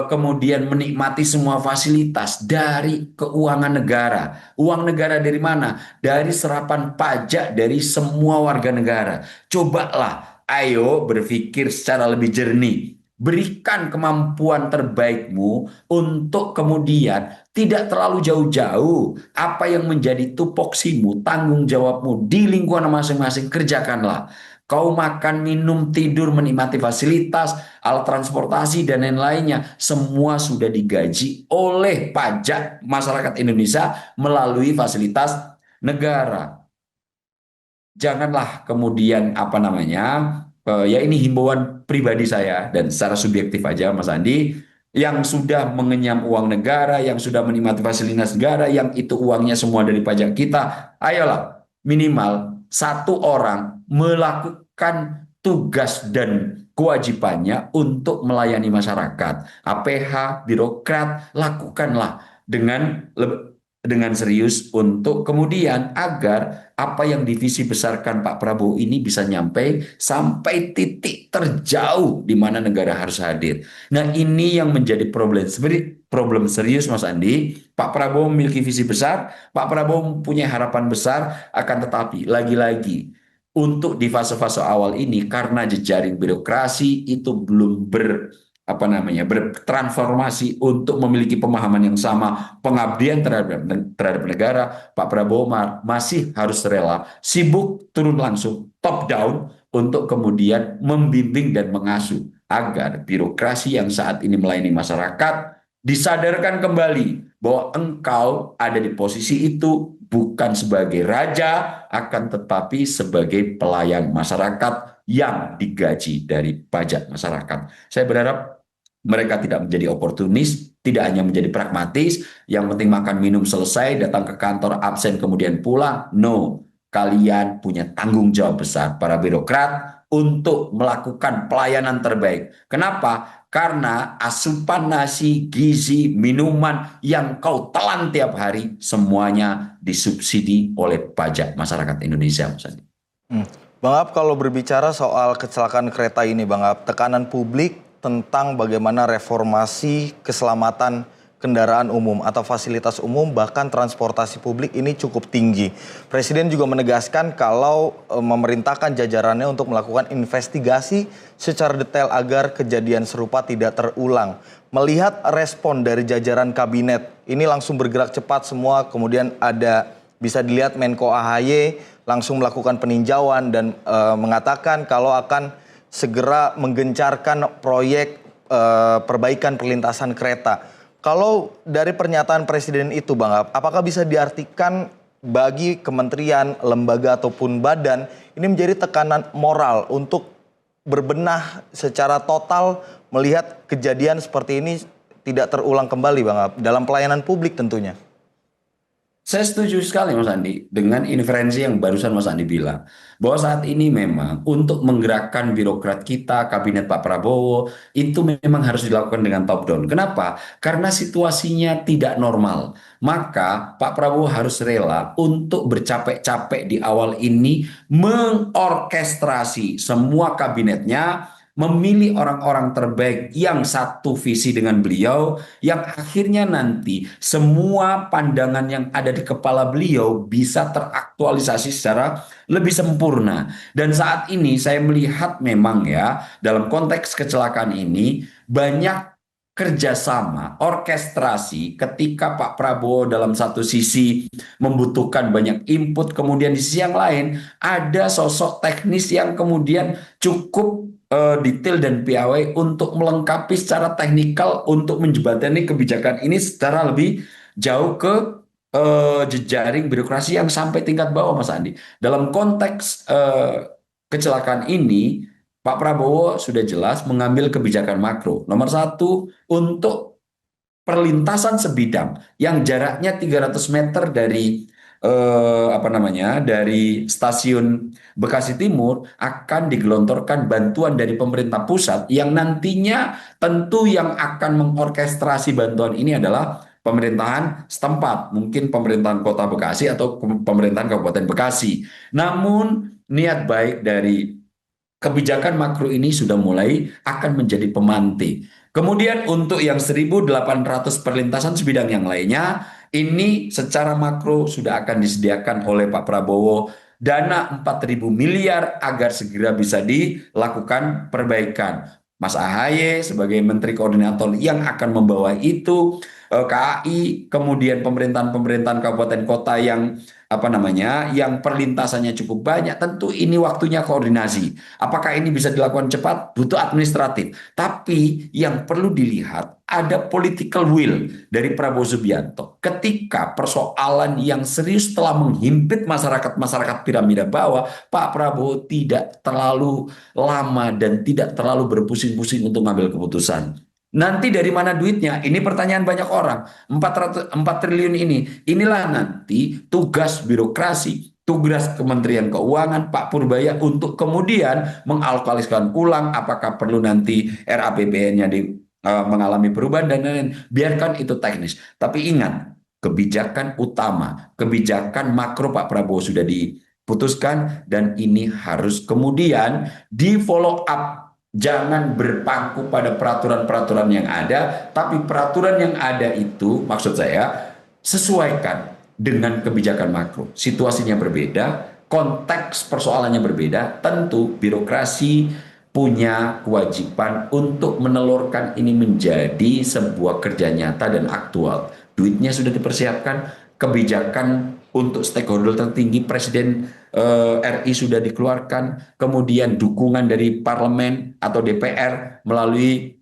kemudian menikmati semua fasilitas dari keuangan negara. Uang negara dari mana? Dari serapan pajak dari semua warga negara. Cobalah, ayo berpikir secara lebih jernih. Berikan kemampuan terbaikmu untuk kemudian tidak terlalu jauh-jauh. Apa yang menjadi tupoksimu, tanggung jawabmu di lingkungan masing-masing, kerjakanlah. Kau makan, minum, tidur, menikmati fasilitas, alat transportasi, dan lain-lainnya, semua sudah digaji oleh pajak masyarakat Indonesia melalui fasilitas negara. Janganlah kemudian ya ini himbauan pribadi saya dan secara subjektif aja, Mas Andi, yang sudah mengenyam uang negara, yang sudah menikmati fasilitas negara, yang itu uangnya semua dari pajak kita, ayolah minimal satu orang melakukan tugas dan kewajibannya untuk melayani masyarakat. APH, birokrat, lakukanlah dengan serius untuk kemudian agar apa yang divisi besarkan Pak Prabowo ini bisa nyampe sampai titik terjauh di mana negara harus hadir. Nah, ini yang menjadi problem serius, Mas Andi. Pak Prabowo memiliki visi besar, Pak Prabowo punya harapan besar, akan tetapi lagi-lagi untuk di fase-fase awal ini karena jejaring birokrasi itu belum bertransformasi untuk memiliki pemahaman yang sama, pengabdian terhadap negara. Pak Prabowo masih harus rela sibuk turun langsung top down untuk kemudian membimbing dan mengasuh agar birokrasi yang saat ini melayani masyarakat disadarkan kembali bahwa engkau ada di posisi itu bukan sebagai raja, akan tetapi sebagai pelayan masyarakat yang digaji dari pajak masyarakat. Saya berharap mereka tidak menjadi oportunis, tidak hanya menjadi pragmatis, yang penting makan minum selesai, datang ke kantor absen kemudian pulang. No, kalian punya tanggung jawab besar para birokrat untuk melakukan pelayanan terbaik. Kenapa? Karena asupan nasi, gizi, minuman yang kau telan tiap hari semuanya disubsidi oleh pajak masyarakat Indonesia, Mas Andi. Bang Ab, kalau berbicara soal kecelakaan kereta ini, Bang Ab, tekanan publik tentang bagaimana reformasi keselamatan kendaraan umum atau fasilitas umum bahkan transportasi publik ini cukup tinggi. Presiden juga menegaskan kalau memerintahkan jajarannya untuk melakukan investigasi secara detail agar kejadian serupa tidak terulang. Melihat respon dari jajaran kabinet, ini langsung bergerak cepat semua, kemudian bisa dilihat Menko AHY langsung melakukan peninjauan dan mengatakan kalau akan segera menggencarkan proyek perbaikan perlintasan kereta. Kalau dari pernyataan Presiden itu, Bang Ab, apakah bisa diartikan bagi kementerian, lembaga ataupun badan ini menjadi tekanan moral untuk berbenah secara total melihat kejadian seperti ini tidak terulang kembali, Bang Ab, dalam pelayanan publik tentunya? Saya setuju sekali, Mas Andi, dengan inferensi yang barusan Mas Andi bilang. Bahwa saat ini memang untuk menggerakkan birokrat kita, kabinet Pak Prabowo, itu memang harus dilakukan dengan top down. Kenapa? Karena situasinya tidak normal. Maka Pak Prabowo harus rela untuk bercapek-capek di awal ini mengorkestrasi semua kabinetnya, memilih orang-orang terbaik yang satu visi dengan beliau, yang akhirnya nanti semua pandangan yang ada di kepala beliau bisa teraktualisasi secara lebih sempurna. Dan saat ini saya melihat memang ya, dalam konteks kecelakaan ini banyak kerjasama, orkestrasi ketika Pak Prabowo dalam satu sisi membutuhkan banyak input, kemudian di sisi yang lain ada sosok teknis yang kemudian cukup detail dan piawai untuk melengkapi secara teknikal untuk menjembatani kebijakan ini secara lebih jauh ke jejaring birokrasi yang sampai tingkat bawah, Mas Andi. Dalam konteks kecelakaan ini, Pak Prabowo sudah jelas mengambil kebijakan makro. Nomor satu, untuk perlintasan sebidang yang jaraknya 300 meter dari dari stasiun Bekasi Timur akan digelontorkan bantuan dari pemerintah pusat yang nantinya tentu yang akan mengorkestrasi bantuan ini adalah pemerintahan setempat, mungkin pemerintahan Kota Bekasi atau pemerintahan Kabupaten Bekasi. Namun niat baik dari kebijakan makro ini sudah mulai akan menjadi pemantik. Kemudian untuk yang 1.800 perlintasan sebidang yang lainnya, ini secara makro sudah akan disediakan oleh Pak Prabowo dana 4.000 miliar agar segera bisa dilakukan perbaikan. Mas AHY sebagai Menteri Koordinator yang akan membawa itu, KAI, kemudian pemerintahan kabupaten kota yang yang perlintasannya cukup banyak, tentu ini waktunya koordinasi. Apakah ini bisa dilakukan cepat? Butuh administratif. Tapi yang perlu dilihat ada political will dari Prabowo Subianto. Ketika persoalan yang serius telah menghimpit masyarakat piramida bawah, Pak Prabowo tidak terlalu lama dan tidak terlalu berpusing-pusing untuk mengambil keputusan. Nanti dari mana duitnya? Ini pertanyaan banyak orang. 4 triliun ini. Inilah nanti tugas birokrasi tugas Kementerian Keuangan Pak Purbaya untuk kemudian mengalokasikan ulang apakah perlu nanti RAPBN-nya mengalami perubahan dan lain-lain. Biarkan itu teknis. Tapi ingat, kebijakan utama, kebijakan makro Pak Prabowo sudah diputuskan dan ini harus kemudian di follow up. Jangan berpaku pada peraturan-peraturan yang ada, tapi peraturan yang ada itu maksud saya sesuaikan dengan kebijakan makro. Situasinya berbeda, konteks persoalannya berbeda, tentu birokrasi punya kewajiban untuk menelurkan ini menjadi sebuah kerja nyata dan aktual. Duitnya sudah dipersiapkan, kebijakan untuk stakeholder tertinggi Presiden RI sudah dikeluarkan, kemudian dukungan dari parlemen atau DPR melalui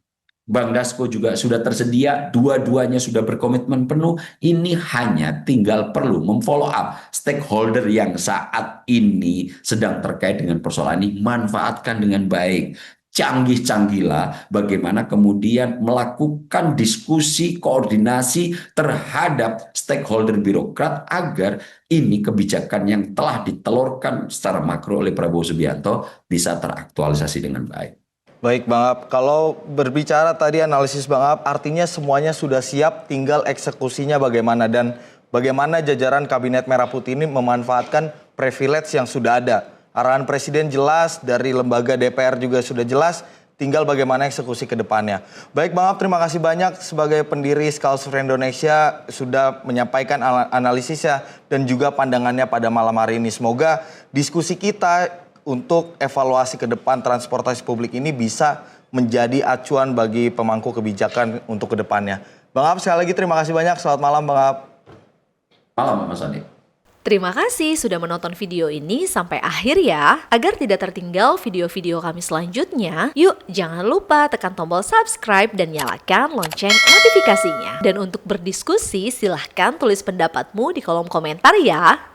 Bang Dasko juga sudah tersedia, dua-duanya sudah berkomitmen penuh. Ini hanya tinggal perlu memfollow up stakeholder yang saat ini sedang terkait dengan persoalan ini, manfaatkan dengan baik. Canggih-canggihlah bagaimana kemudian melakukan diskusi, koordinasi terhadap stakeholder birokrat agar ini kebijakan yang telah ditelurkan secara makro oleh Prabowo Subianto bisa teraktualisasi dengan baik. Baik Bang Ab, kalau berbicara tadi analisis Bang Ab, artinya semuanya sudah siap, tinggal eksekusinya bagaimana dan bagaimana jajaran Kabinet Merah Putih ini memanfaatkan privilege yang sudah ada. Arahan Presiden jelas, dari lembaga DPR juga sudah jelas, tinggal bagaimana eksekusi ke depannya. Baik Bang Ab, terima kasih banyak sebagai pendiri Scholars for Indonesia sudah menyampaikan analisisnya dan juga pandangannya pada malam hari ini. Semoga diskusi kita untuk evaluasi ke depan transportasi publik ini bisa menjadi acuan bagi pemangku kebijakan untuk ke depannya. Bang Ab, sekali lagi terima kasih banyak. Selamat malam Bang Ab. Malam Mas Andi. Terima kasih sudah menonton video ini sampai akhir ya. Agar tidak tertinggal video-video kami selanjutnya, yuk jangan lupa tekan tombol subscribe dan nyalakan lonceng notifikasinya. Dan untuk berdiskusi, silahkan tulis pendapatmu di kolom komentar ya.